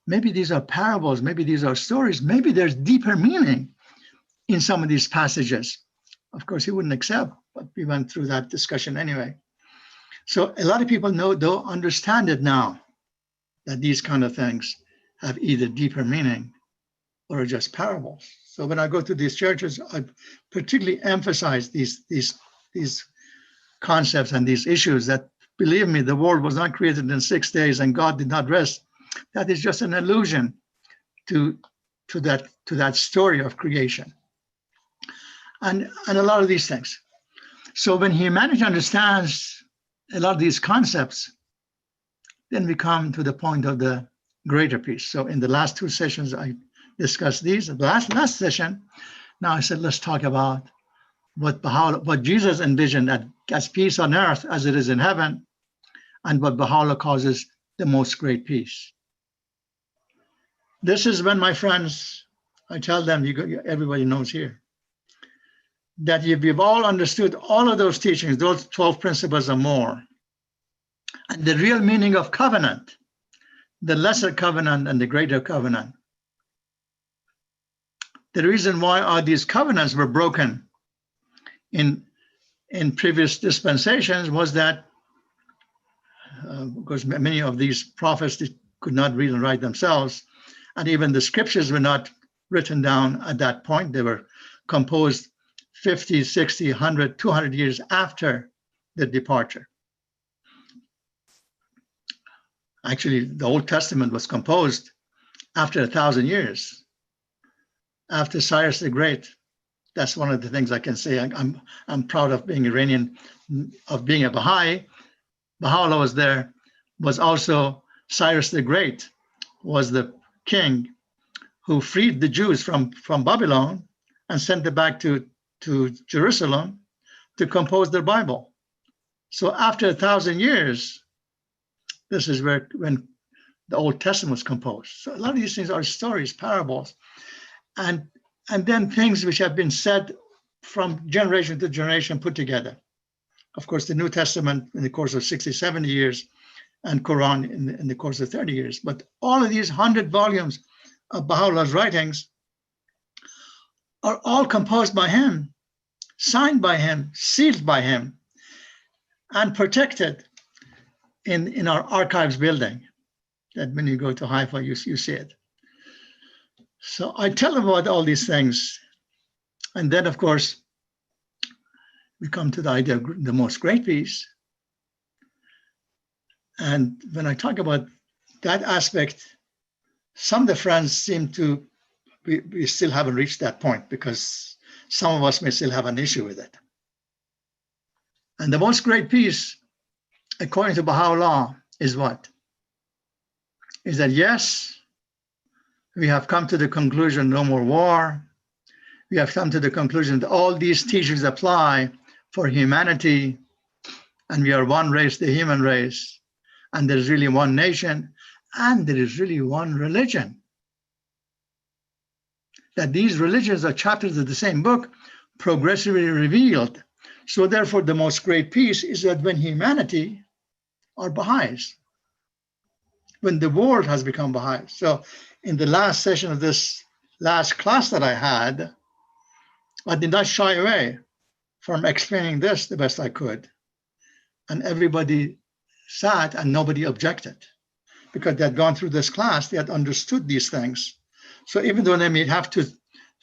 maybe these are parables, maybe these are stories, maybe there's deeper meaning in some of these passages. Of course, he wouldn't accept, but we went through that discussion anyway. So a lot of people don't understand it now, that these kind of things have either deeper meaning or are just parables. So when I go to these churches, I particularly emphasize these concepts and these issues that, believe me, the world was not created in 6 days and God did not rest. That is just an allusion to that story of creation. And a lot of these things. So when humanity understands a lot of these concepts, then we come to the point of the greater peace. So in the last 2 sessions, I discussed these. The last session, now I said, let's talk about what Jesus envisioned as peace on earth as it is in heaven, and what Baha'u'llah causes the most great peace. This is when, my friends, I tell them, everybody knows here, that if you've all understood all of those teachings, those 12 principles or more, and the real meaning of covenant, the lesser covenant and the greater covenant, the reason why all these covenants were broken in previous dispensations was that because many of these prophets could not read and write themselves, and even the scriptures were not written down at that point. They were composed 50, 60, 100, 200 years after the departure. Actually, the Old Testament was composed after 1,000 years, after Cyrus the Great. That's one of the things I can say. I'm proud of being Iranian, of being a Baha'i. Baha'u'llah was there, was also Cyrus the Great, was the king who freed the Jews from Babylon and sent them back to Jerusalem to compose their Bible. So after 1,000 years, this is when the Old Testament was composed. So a lot of these things are stories, parables, and then things which have been said from generation to generation put together. Of course, the New Testament in the course of 60, 70 years, and Quran in the course of 30 years. But all of these 100 volumes of Baha'u'llah's writings are all composed by him, signed by him, sealed by him, and protected in our archives building. That when you go to Haifa, you see it. So I tell them about all these things. And then, of course, we come to the idea of the most great peace. And when I talk about that aspect, some of the friends seem to we still haven't reached that point because some of us may still have an issue with it. And the most great peace, according to Baha'u'llah, is what? Is that yes, we have come to the conclusion no more war. We have come to the conclusion that all these teachings apply for humanity, and we are one race, the human race, and there's really one nation, and there is really one religion. That these religions are chapters of the same book, progressively revealed. So therefore, the most great peace is that when humanity are Baha'is, when the world has become Baha'i. So in the last session of this last class that I had, I did not shy away from explaining this the best I could. And everybody sat and nobody objected because they had gone through this class, they had understood these things. So even though they may have to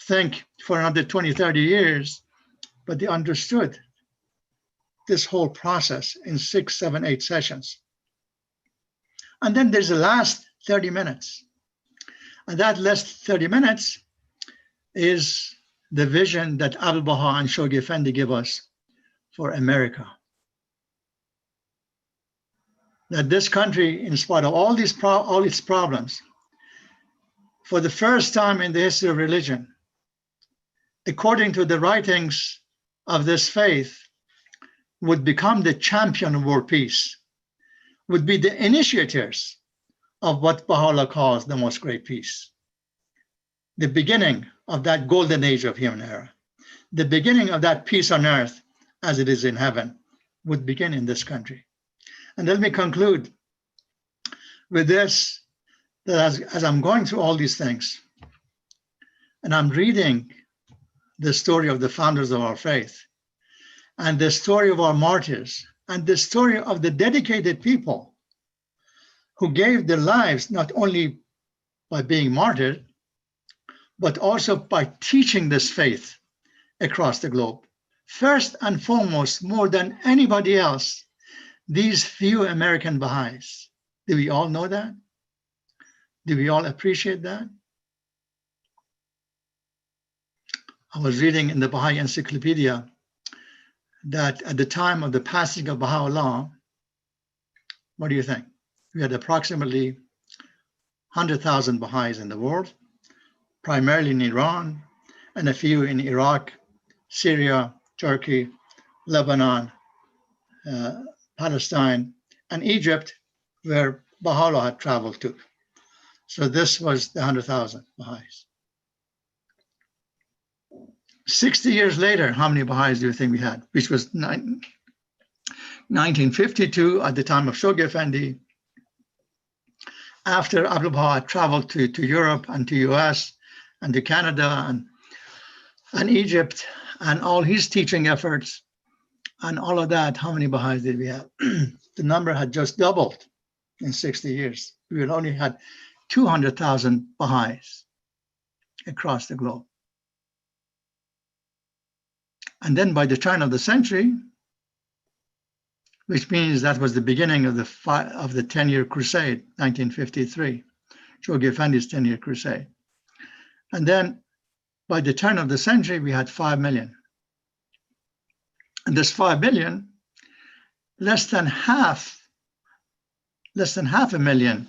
think for another 20, 30 years, but they understood this whole process in 6, 7, 8 sessions. And then there's the last 30 minutes. And that last 30 minutes is the vision that Abul Baha and Shoghi Effendi give us for America. That this country, in spite of all its problems, for the first time in the history of religion, according to the writings of this faith, would become the champion of world peace, would be the initiators of what Baha'u'llah calls the most great peace. The beginning of that golden age of human era, the beginning of that peace on earth as it is in heaven, would begin in this country. And let me conclude with this, that as I'm going through all these things, and I'm reading the story of the founders of our faith, and the story of our martyrs, and the story of the dedicated people who gave their lives not only by being martyred, but also by teaching this faith across the globe. First and foremost, more than anybody else, these few American Baha'is. Do we all know that? Do we all appreciate that? I was reading in the Baha'i Encyclopedia that at the time of the passing of Baha'u'llah, what do you think? We had approximately 100,000 Baha'is in the world, primarily in Iran, and a few in Iraq, Syria, Turkey, Lebanon, Palestine, and Egypt, where Baha'u'llah had traveled to. So this was the 100,000 Baha'is. 60 years later, how many Baha'is do you think we had? Which was 1952 at the time of Shoghi Effendi. After Abdul Baha had traveled to Europe and to US and to Canada and Egypt and all his teaching efforts and all of that, how many Baha'is did we have? The number had just doubled in 60 years. We had only had 200,000 Baha'is across the globe. And then by the turn of the century, which means that was the beginning of the 10-year crusade, 1953, Shoghi Effendi's 10-year crusade. And then by the turn of the century, we had 5 million. And this 5 million, less than half a million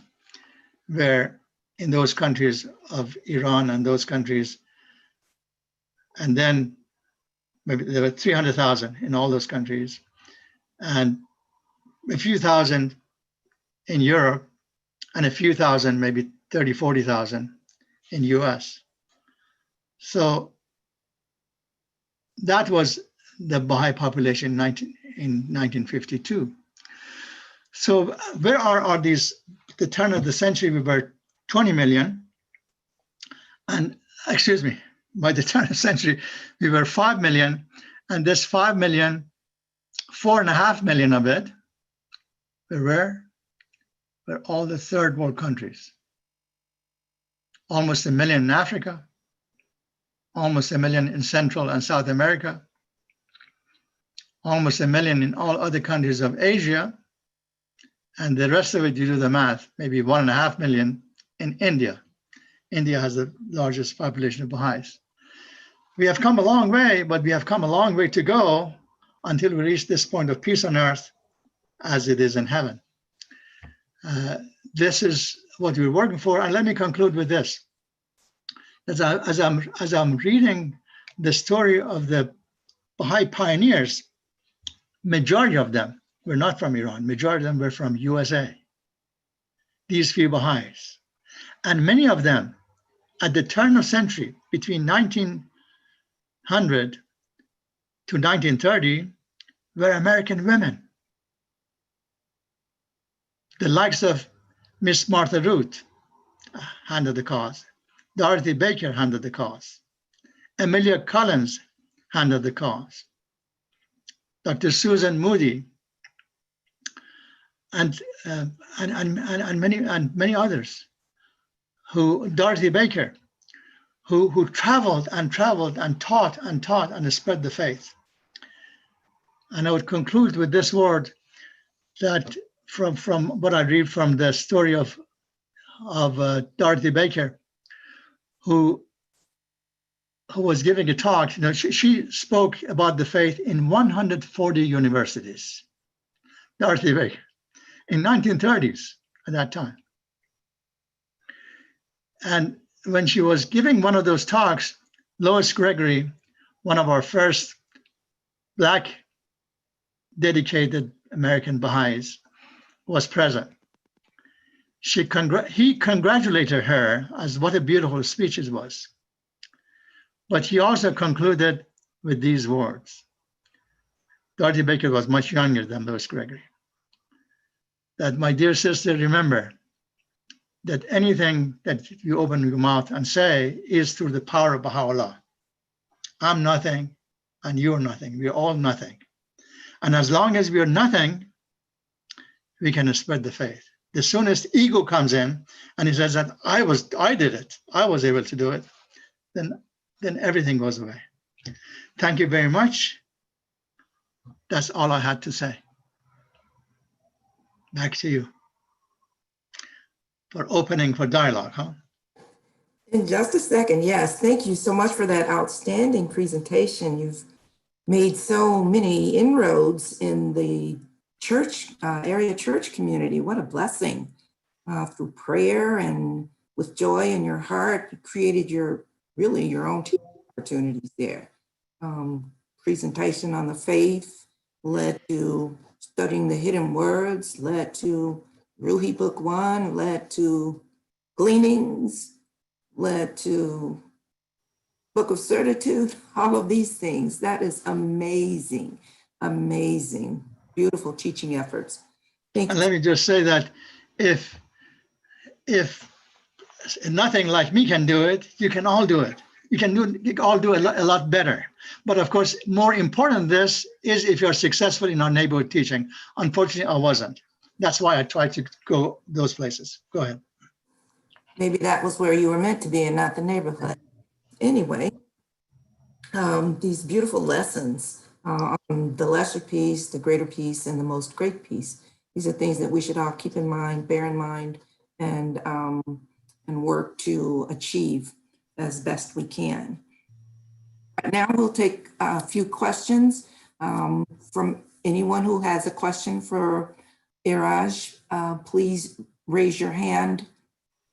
were in those countries of Iran and those countries. And then maybe there were 300,000 in all those countries, and a few thousand in Europe, and a few thousand, maybe 30, 40,000 in US. So that was the Baha'i population in 1952. So where are these, the turn of the century, we were 20 million, and excuse me, by the turn of the century, we were 5 million, and this 5 million, 4.5 million of it were all the third world countries. Almost 1 million in Africa, almost 1 million in Central and South America, almost 1 million in all other countries of Asia, and the rest of it, you do the math, maybe 1.5 million in India, India has the largest population of Baha'is. We have come a long way, but we have come a long way to go until we reach this point of peace on earth as it is in heaven. This is what we're working for. And let me conclude with this. As I'm reading the story of the Baha'i pioneers, majority of them were not from Iran. Majority of them were from USA. These few Baha'is. And many of them, at the turn of century, between 1900 to 1930, were American women. The likes of Miss Martha Root handled the cause. Dorothy Baker handled the cause. Amelia Collins handled the cause. Dr. Susan Moody and many others. Dorothy Baker, who traveled and taught and spread the faith. And I would conclude with this word that from what I read from the story of Dorothy Baker, who was giving a talk. You know, she spoke about the faith in 140 universities. Dorothy Baker, in 1930s at that time. And when she was giving one of those talks, Lois Gregory, one of our first Black dedicated American Baha'is, was present. He congratulated her as what a beautiful speech it was. But he also concluded with these words. Dorothy Baker was much younger than Lois Gregory. That, my dear sister, remember that anything that you open your mouth and say is through the power of Baha'u'llah. I'm nothing and you're nothing. We're all nothing. And as long as we're nothing, we can spread the faith. The soonest ego comes in and he says that I did it, I was able to do it, then everything goes away. Thank you very much. That's all I had to say. Back to you for opening for dialogue, huh? In just a second, yes. Thank you so much for that outstanding presentation. You've made so many inroads in the church, area church community. What a blessing. Through prayer and with joy in your heart, you created your own teaching opportunities there. Presentation on the faith led to studying the hidden words, led to Ruhi Book 1, led to Gleanings, led to Book of Certitude, all of these things. That is amazing, amazing, beautiful teaching efforts. And let me just say that if nothing like me can do it, you can all do it. You all do it a lot better. But of course, more important this is if you're successful in our neighborhood teaching. Unfortunately, I wasn't. That's why I tried to go those places. Go ahead. Maybe that was where you were meant to be and not the neighborhood. Anyway, these beautiful lessons on the lesser peace, the greater peace, and the most great peace. These are things that we should all keep in mind, bear in mind, and work to achieve as best we can. Right now, we'll take a few questions from anyone who has a question for Iraj. Please raise your hand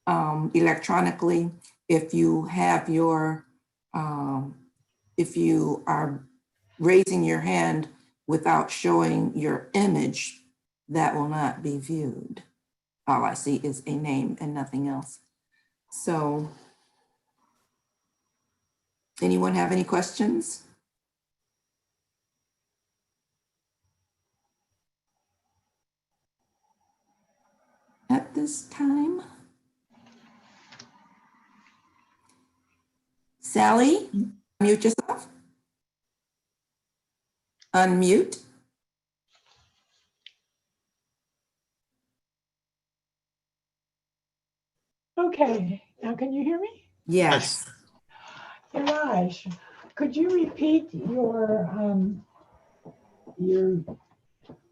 electronically if you have your, if you are raising your hand without showing your image, that will not be viewed. All I see is a name and nothing else. So, anyone have any questions? At this time? Sally, mute yourself. Unmute. Okay, now can you hear me? Yes. Iraj, could you repeat your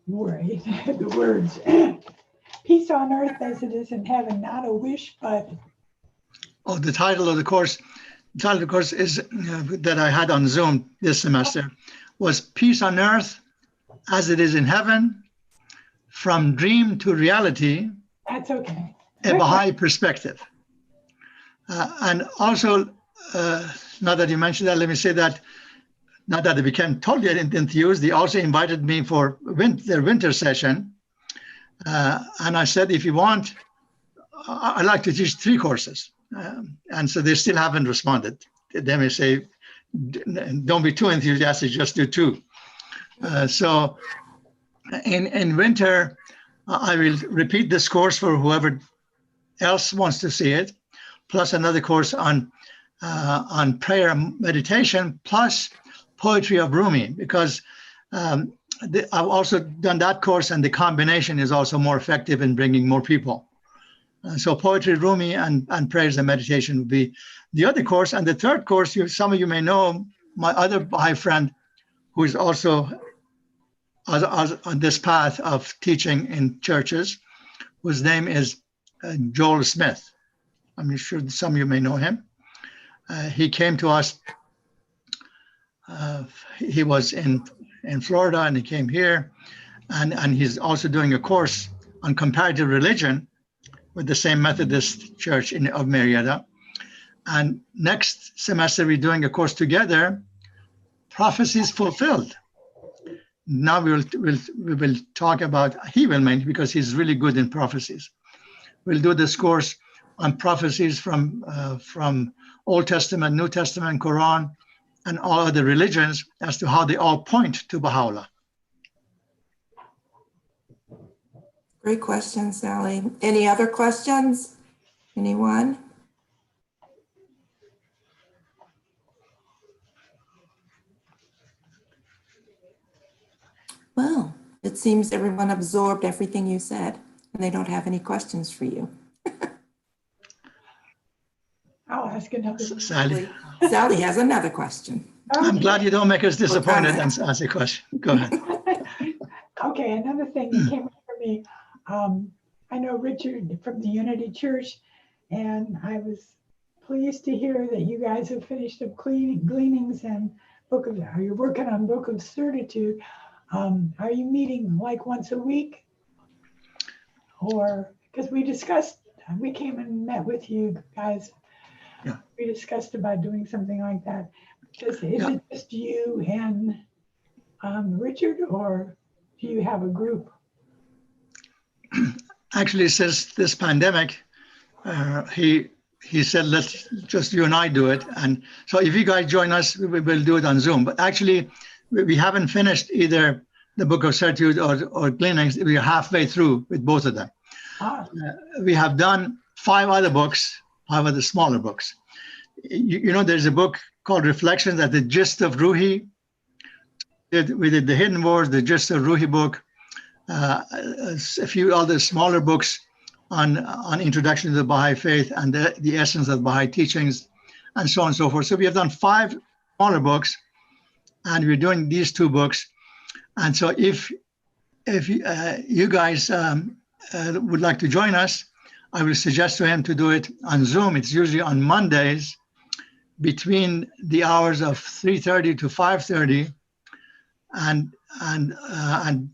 word, the words, peace on earth as it is in heaven, not a wish, but Oh, the title of the course. The title of the course is that I had on Zoom this semester was Peace on Earth as It Is in Heaven, From Dream to Reality, That's okay. a Baha'i Perspective. And also, now that you mentioned that, let me say that now that I became totally enthused, they also invited me for their winter session. And I said, if you want, I'd like to teach 3 courses. And so they still haven't responded. They may say, don't be too enthusiastic, just do 2. So in winter, I will repeat this course for whoever else wants to see it, plus another course on prayer and meditation, plus poetry of Rumi, because I've also done that course, and the combination is also more effective in bringing more people. So poetry, Rumi, and prayers and meditation would be the other course. And the third course, some of you may know my other Baha'i friend, who is also on this path of teaching in churches, whose name is Joel Smith. I'm sure some of you may know him. He came to us. He was in Florida, and he came here, and he's also doing a course on comparative religion with the same Methodist Church of Marietta. And next semester, we're doing a course together, Prophecies Fulfilled. Now we will talk about, he will mainly, because he's really good in prophecies. We'll do this course on prophecies from Old Testament, New Testament, Quran, and all other religions as to how they all point to Baha'u'llah. Great question, Sally. Any other questions? Anyone? Well, it seems everyone absorbed everything you said, and they don't have any questions for you. I'll ask another one. Sally, Sally has another question. I'm glad you don't make us disappointed and ask a question. Go ahead. Okay, another thing that came up for me. I know Richard from the Unity Church, and I was pleased to hear that you guys have finished up gleanings and you're working on Book of Certitude. Are you meeting like once a week? Or, because we came and met with you guys. Yeah. We discussed about doing something like that. Is it just you and Richard, or do you have a group? Actually, since this pandemic, he said, let's just you and I do it. And so if you guys join us, we will do it on Zoom. But actually, we haven't finished either the Book of Certitude or Gleanings. We are halfway through with both of them. We have done 5 other books, 5 other smaller books. You know, there's a book called Reflections at the Gist of Ruhi. We did the Hidden Wars, the Gist of Ruhi book, a few other smaller books on introduction to the Baha'i faith and the essence of Baha'i teachings, and so on and so forth. So we have done 5 smaller books, and we're doing these 2 books. And so if you guys would like to join us, I will suggest to him to do it on Zoom. It's usually on Mondays between the hours of 3:30 to 5:30, and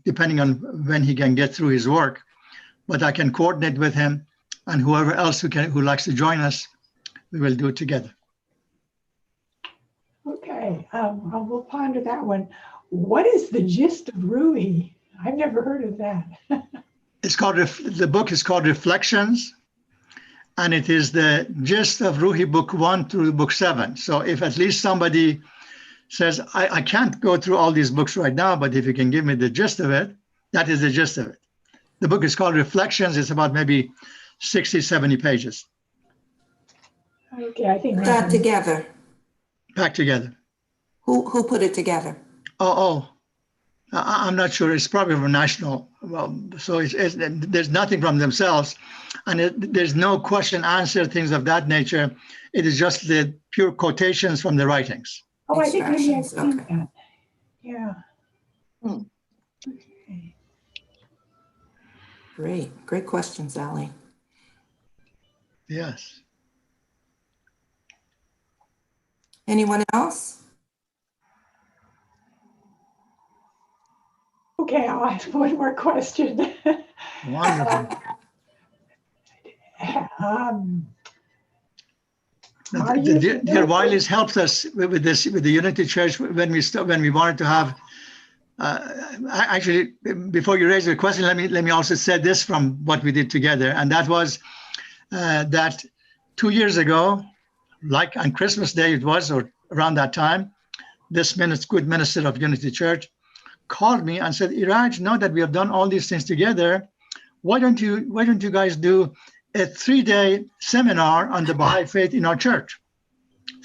depending on when he can get through his work. But I can coordinate with him, and whoever else who likes to join us, we will do it together. Okay, we'll ponder that one. What is the gist of Ruhi? I've never heard of that. It's called, the book is called Reflections, and it is the gist of Ruhi book 1 through book 7. So if at least somebody says, I can't go through all these books right now, but if you can give me the gist of it, that is the gist of it. The book is called Reflections. It's about maybe 60, 70 pages. Okay, I think That together. Back together. Who put it together? I'm not sure. It's probably from national. Well, so there's nothing from themselves, and there's no question, answer, things of that nature. It is just the pure quotations from the writings. Oh, I think maybe I've seen that. Yeah. Okay. Great question, Sally. Yes. Anyone else? Okay, I'll ask one more question. Wonderful. Um, Now, Are you Dear familiar- Wiley's helped us with this, with the Unity Church when we wanted to have. Actually, before you raise the question, let me also say this from what we did together, and that was that 2 years ago, like on Christmas Day it was, or around that time, this good minister of Unity Church called me and said, Iraj, now that we have done all these things together, why don't you guys do a 3-day seminar on the Baha'i faith in our church?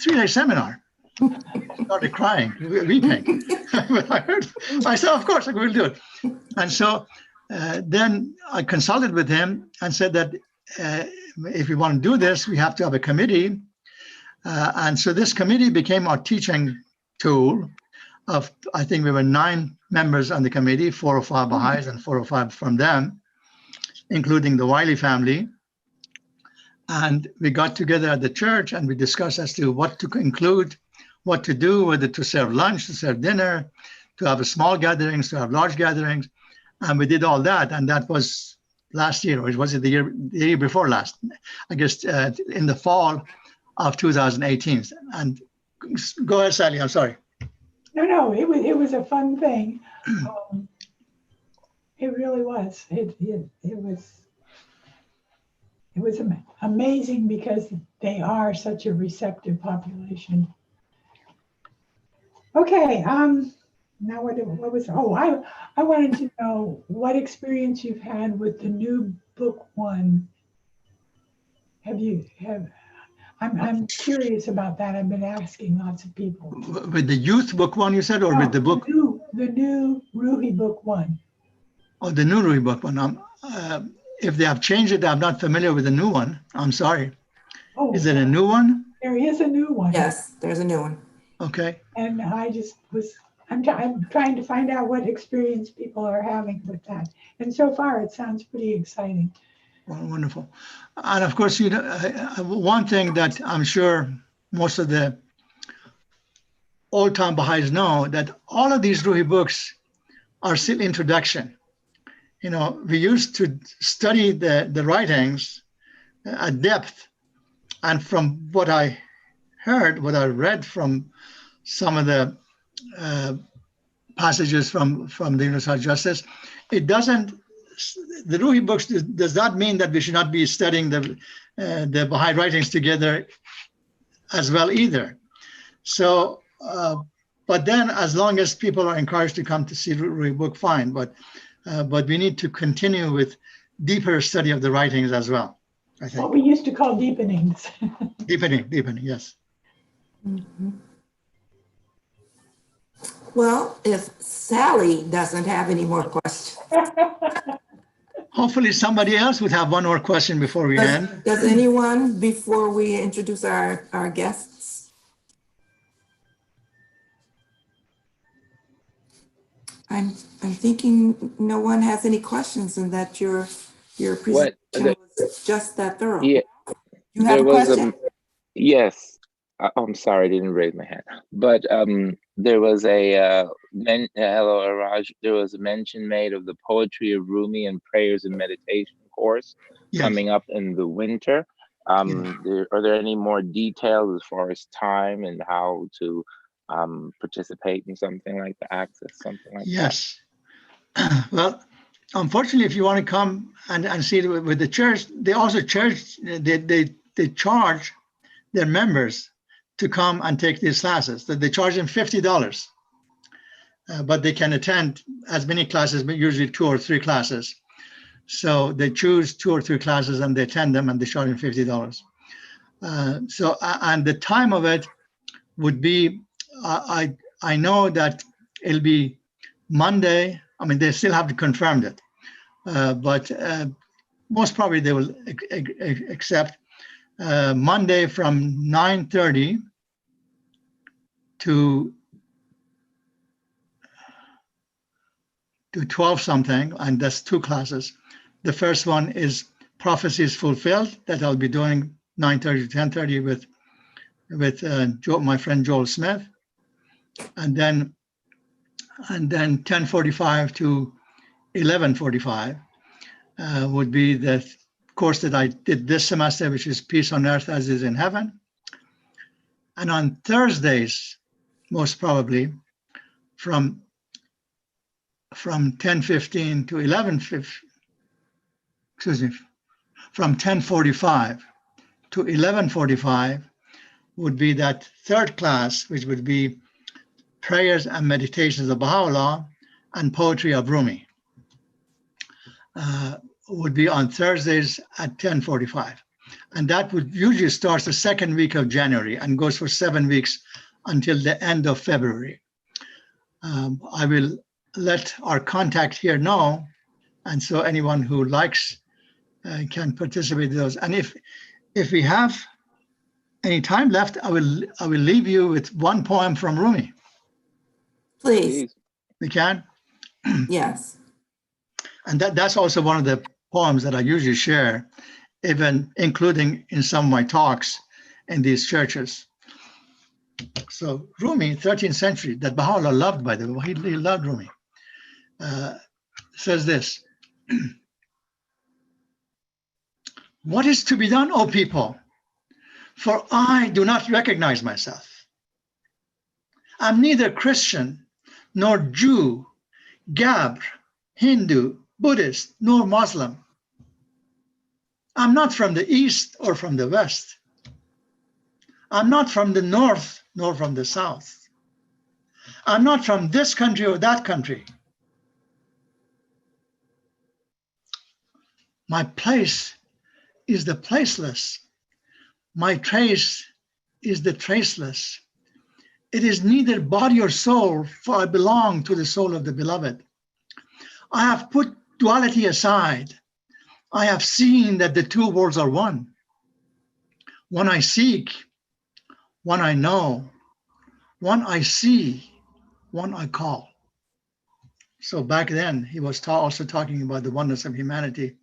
3-day seminar. I started crying, weeping. I said, of course, we'll do it. And so then I consulted with him and said that if we want to do this, we have to have a committee. And so this committee became our teaching tool of, I think we were 9 members on the committee, 4 or 5 Baha'is and 4 or 5 from them, including the Wiley family. And we got together at the church and we discussed as to what to include, what to do, whether to serve lunch, to serve dinner, to have a small gatherings, to have large gatherings. And we did all that. And that was last year, or was it the year before last? I guess in the fall of 2018. And go ahead, Sally, I'm sorry. No, it was a fun thing. It really was. It was amazing because they are such a receptive population. Okay, now what was, I wanted to know what experience you've had with the new book one. I'm curious about that. I've been asking lots of people. With the youth book one, you said, or with the book? The new Ruhi book one. Oh, the new Ruhi book one. If they have changed it, I'm not familiar with the new one. I'm sorry. Oh, is it a new one? There is a new one. Yes, there's a new one. Okay. And I'm trying to find out what experience people are having with that. And so far, it sounds pretty exciting. Well, wonderful. And of course, one thing that I'm sure most of the old-time Baha'is know, that all of these Ruhi books are still introduction. We used to study the writings at depth. And from what I heard, what I read from some of the passages from the Universal Justice, the Ruhi books does not mean that we should not be studying the Baha'i writings together as well either. So, but then as long as people are encouraged to come to see Ruhi book, fine. But we need to continue with deeper study of the writings as well, I think. What we used to call deepenings. Deepening, yes. Mm-hmm. Well, if Sally doesn't have any more questions. Hopefully somebody else would have one more question before we end. Does anyone, before we introduce our guests? I'm thinking no one has any questions and that your presentation was just that thorough. Yeah, you have a question? Yes. I'm sorry, I didn't raise my hand. But there was hello, Iraj. There was a mention made of the Poetry of Rumi and Prayers and Meditation course coming up in the winter. Are there any more details as far as time and how to participate in something like that, access something like that? Yes. Well, unfortunately, if you want to come and see it with the church, they also they charge their members to come and take these classes. They charge them $50, but they can attend as many classes, but usually 2 or 3 classes. So they choose 2 or 3 classes and they attend them and they charge them $50. And the time of it would be, I know that it'll be Monday. I mean, they still haven't confirmed it, but most probably they will accept Monday from 9:30 to 12 something, and that's 2 classes. The first one is Prophecies Fulfilled, that I'll be doing 9:30 to 10:30 with with my friend Joel Smith, and then 10:45 to 11:45 would be the course that I did this semester, which is Peace on Earth as is in Heaven. And on Thursdays, most probably, from 10:15 to 11:15, excuse me, from 10:45 to 11:45 would be that third class, which would be prayers and meditations of Baha'u'llah and poetry of Rumi. Would be on Thursdays at 10:45. And that would usually start the second week of January and goes for 7 weeks until the end of February. I will let our contact here know, and so anyone who likes can participate in those. And if we have any time left, I will leave you with one poem from Rumi. Please. We can? Yes. And that's also one of the poems that I usually share, even including in some of my talks in these churches. So Rumi, 13th century, that Baha'u'llah loved, by the way, he loved Rumi, says this: "What is to be done, O people? For I do not recognize myself. I'm neither Christian, nor Jew, Gabr, Hindu, Buddhist, nor Muslim. I'm not from the East or from the West. I'm not from the North nor from the South. I'm not from this country or that country. My place is the placeless. My trace is the traceless. It is neither body or soul, for I belong to the soul of the beloved. I have put duality aside. I have seen that the two worlds are one. One I seek, one I know, one I see, one I call." So back then, he was also talking about the oneness of humanity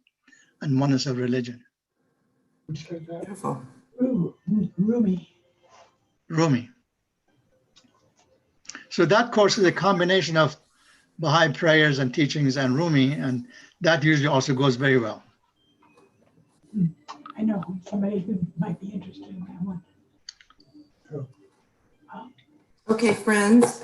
and oneness of religion. Beautiful. Rumi. Rumi. So that course is a combination of Baha'i prayers and teachings and Rumi, and that usually also goes very well. I know somebody who might be interested in that one. Okay, friends.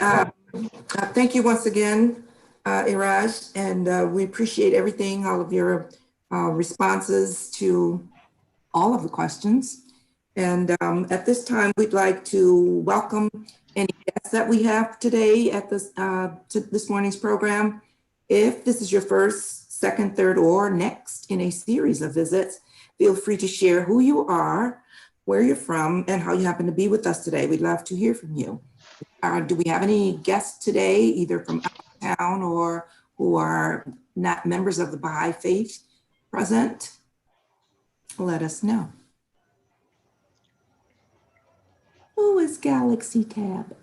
Thank you once again, Iraj, and we appreciate everything, all of your responses to all of the questions. And at this time, we'd like to welcome any guests that we have today at this morning's program. If this is your first, second, third, or next in a series of visits, feel free to share who you are, where you're from, and how you happen to be with us today. We'd love to hear from you. Do we have any guests today, either from out of town or who are not members of the Baha'i faith present? Let us know. Who is Galaxy Tab?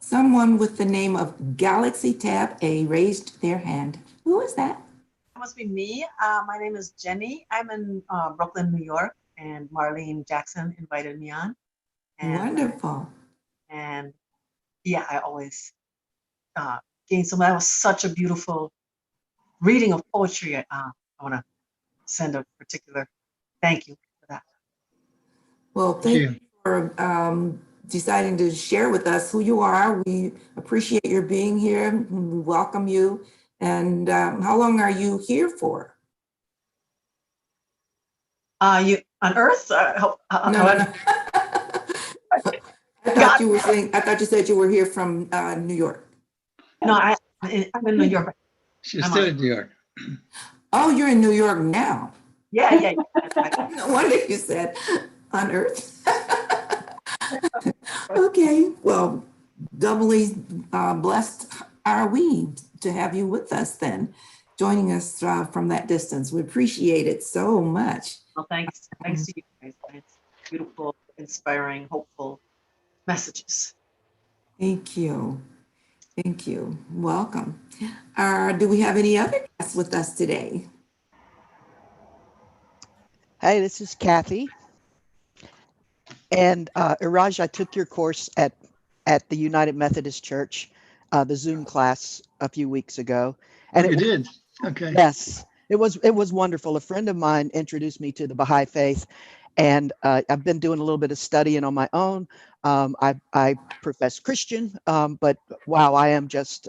Someone with the name of Galaxy Tab A raised their hand. Who is that? That must be me. My name is Jenny. I'm in Brooklyn, New York, and Marlene Jackson invited me on. And, Wonderful. And yeah, I always gain some. That was such a beautiful reading of poetry. I want to send a particular thank you for that. Well, thank you for deciding to share with us who you are. We appreciate your being here. We welcome you. And how long are you here for? You on Earth? No. I thought you said you were here from New York. No, I'm in New York. She's still in New York. Oh, you're in New York now. Yeah. No wonder you said on Earth. Okay, well, doubly blessed are we to have you with us then, joining us from that distance. We appreciate it so much. Well, thanks to you guys. It's beautiful, inspiring, hopeful messages. Thank you. Thank you. Welcome. Do we have any other guests with us today? Hey, this is Kathy. And Iraj, I took your course at the United Methodist Church, the Zoom class a few weeks ago. Oh, And you did? Okay. yes, it was wonderful. A friend of mine introduced me to the Baha'i faith, and I've been doing a little bit of studying on my own. I profess Christian, but wow, I am just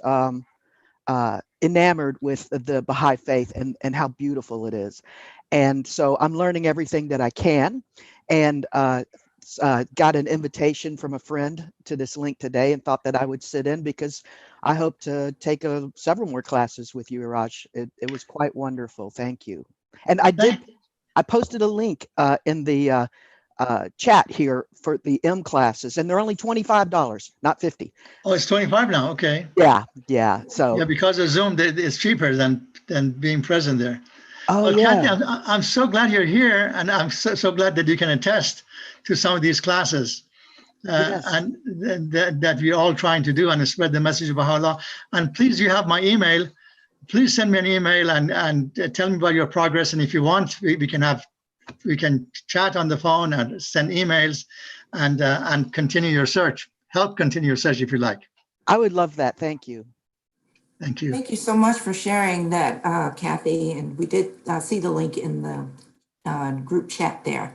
enamored with the Baha'i faith and how beautiful it is. And so I'm learning everything that I can, and got an invitation from a friend to this link today and thought that I would sit in because I hope to take several more classes with you, Iraj. It was quite wonderful. Thank you. And I posted a link in the chat here for the M classes, and they're only $25, not 50. Oh, it's 25 now. Okay. Yeah. So yeah, because of Zoom, it's cheaper than being present there. Oh, well, yeah. Kathy, I'm so glad you're here, and I'm so glad that you can attest to some of these classes. Yes. And that we're all trying to do and spread the message of Baha'u'llah. And please, you have my email. Please send me an email and tell me about your progress. And if you want, we can chat on the phone and send emails and continue your search. Help continue your search if you like. I would love that. Thank you. Thank you. Thank you so much for sharing that, Kathy. And we did see the link in the group chat there.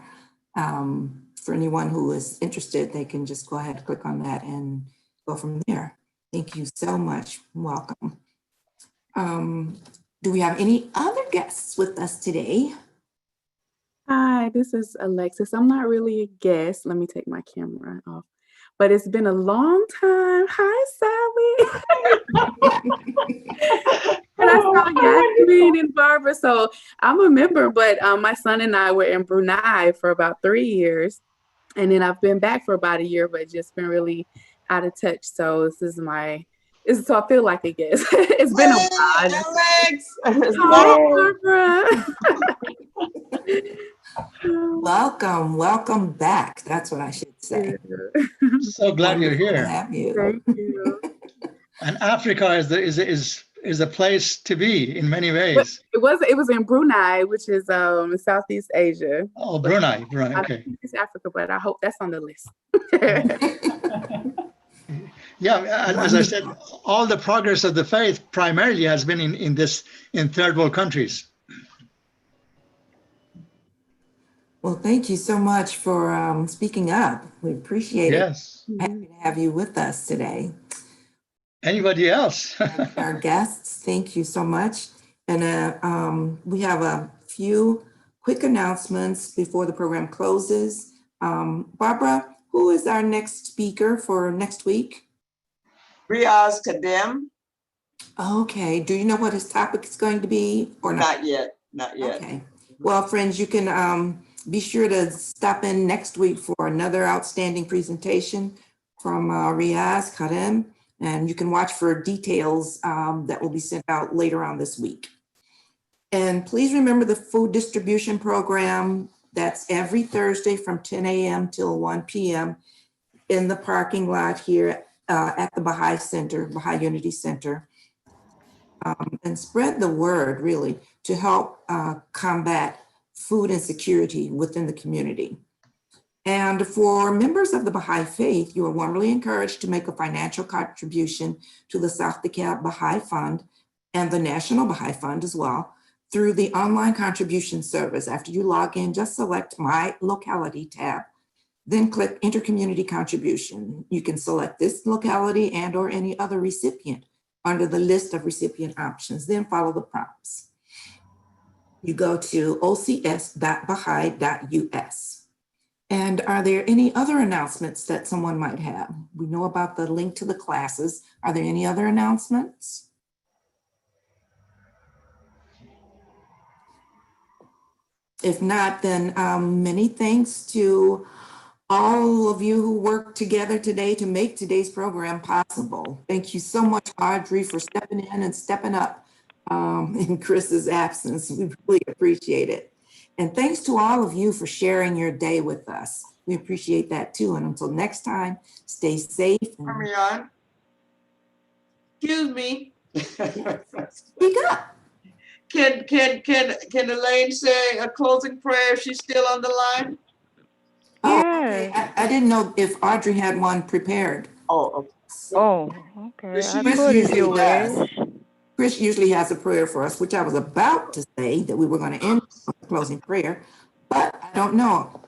For anyone who is interested, they can just go ahead and click on that and go from there. Thank you so much. Welcome. Do we have any other guests with us today? Hi, this is Alexis. I'm not really a guest. Let me take my camera off. But it's been a long time. Hi, Sally. And I saw Yasmin and Barbara. So I'm a member, but my son and I were in Brunei for about 3 years. And then I've been back for about a year, but just been really out of touch. So so I feel like a guest. It's been a while. Alex! Hi, Barbara. Welcome back. That's what I should say. So glad you're Wonderful to here. have you. Thank you. And Africa is a place to be in many ways. It was in Brunei, which is Southeast Asia. Oh, Brunei, okay. It's Africa, but I hope that's on the list. Yeah, as I said, all the progress of the faith primarily has been in third world countries. Well, thank you so much for speaking up. We appreciate it. Yes. Happy to have you with us today. Anybody else? Our guests, thank you so much. And we have a few quick announcements before the program closes. Barbara, who is our next speaker for next week? Riaz Kadem. Okay, do you know what his topic is going to be or not? Not yet. Okay, well, friends, you can be sure to stop in next week for another outstanding presentation from Riaz Kadem. And you can watch for details that will be sent out later on this week. And please remember the food distribution program. That's every Thursday from 10 a.m. till 1 p.m. in the parking lot here at the Baha'i Center, Baha'i Unity Center. And spread the word, really, to help combat food insecurity within the community. And for members of the Baha'i faith, you are warmly encouraged to make a financial contribution to the South DeKalb Baha'i Fund and the National Baha'i Fund as well through the online contribution service. After you log in, just select My Locality tab, then click Intercommunity Contribution. You can select this locality and or any other recipient under the list of recipient options, then follow the prompts. You go to ocs.baha'i.us. And are there any other announcements that someone might have? We know about the link to the classes. Are there any other announcements? If not, then many thanks to all of you who worked together today to make today's program possible. Thank you so much, Audrey, for stepping in and stepping up in Chris's absence. We really appreciate it. And thanks to all of you for sharing your day with us. We appreciate that too. And until next time, stay safe. Excuse me. Speak up. Can Elaine say a closing prayer if she's still on the line? Oh, okay. I didn't know if Audrey had one prepared. Oh, okay. Oh, okay. I Chris could if you usually does. wish. Chris usually has a prayer for us, which I was about to say that we were going to end with a closing prayer, but I don't know.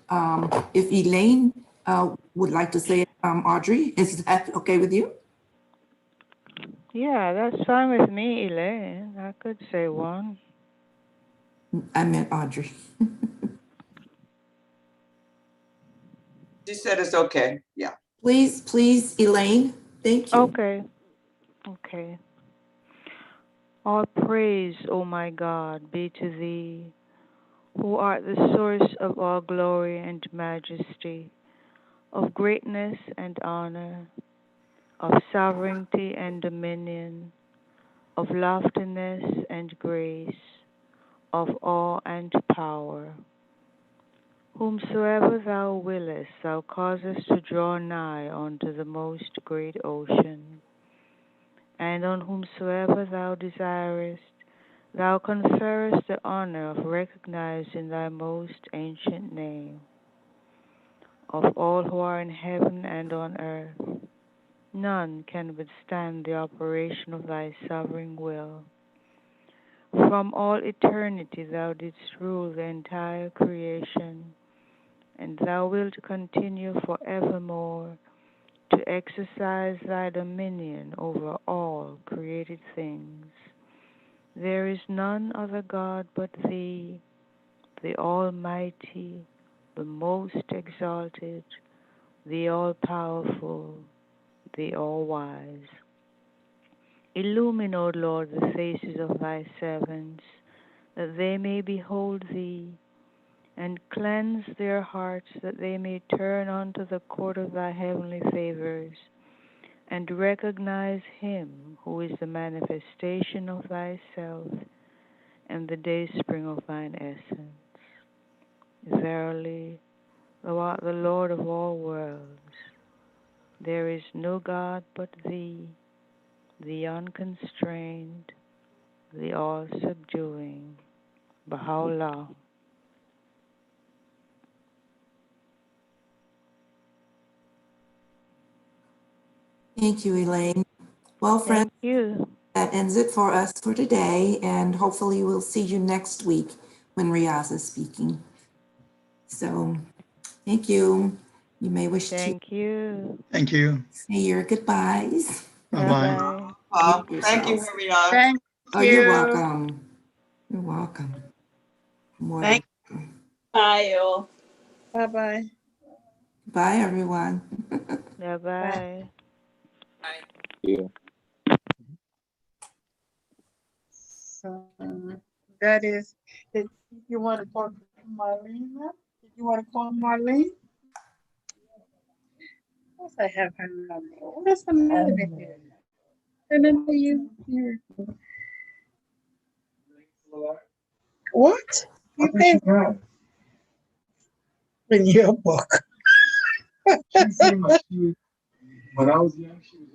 If Elaine would like to say it, Audrey, is that okay with you? Yeah, that's fine with me, Elaine. I could say one. I meant Audrey. She said it's okay. Yeah. Please, Elaine. Thank you. Okay. Okay. All praise, O my God, be to thee, who art the source of all glory and majesty, of greatness and honor, of sovereignty and dominion, of loftiness and grace, of awe and power. Whomsoever thou willest, thou causest to draw nigh unto the most great ocean, and on whomsoever thou desirest, thou conferrest the honor of recognizing thy most ancient name. Of all who are in heaven and on earth, none can withstand the operation of thy sovereign will. From all eternity thou didst rule the entire creation, and thou wilt continue forevermore to exercise thy dominion over all created things. There is none other God but thee, the Almighty, the most exalted, the all-powerful, the all-wise. Illumine, O Lord, the faces of thy servants, that they may behold thee, and cleanse their hearts, that they may turn unto the court of thy heavenly favors, and recognize him who is the manifestation of thyself, and the dayspring of thine essence. Verily, thou art the Lord of all worlds. There is no God but thee, the unconstrained, the all-subduing. Baha'u'llah. Thank you, Elaine. Well, friends, Thank you. that ends it for us for today, and hopefully we'll see you next week when Riaz is speaking. So, thank you. You may wish to Thank you. Thank you. say your goodbyes. Bye-bye. Bye-bye. Thank you, Yourselves. Riaz. Thank Oh, you. you're welcome. You're welcome. More than Thank welcome. Bye, all. Bye-bye. Bye, everyone. Bye-bye. you. So that is, did you want to talk to Marlene now? Did you want to call Marlene? Of course I have her number. What's the matter with you? Remember you? What? You think? In your book. She seemed like she was, when I was young, she was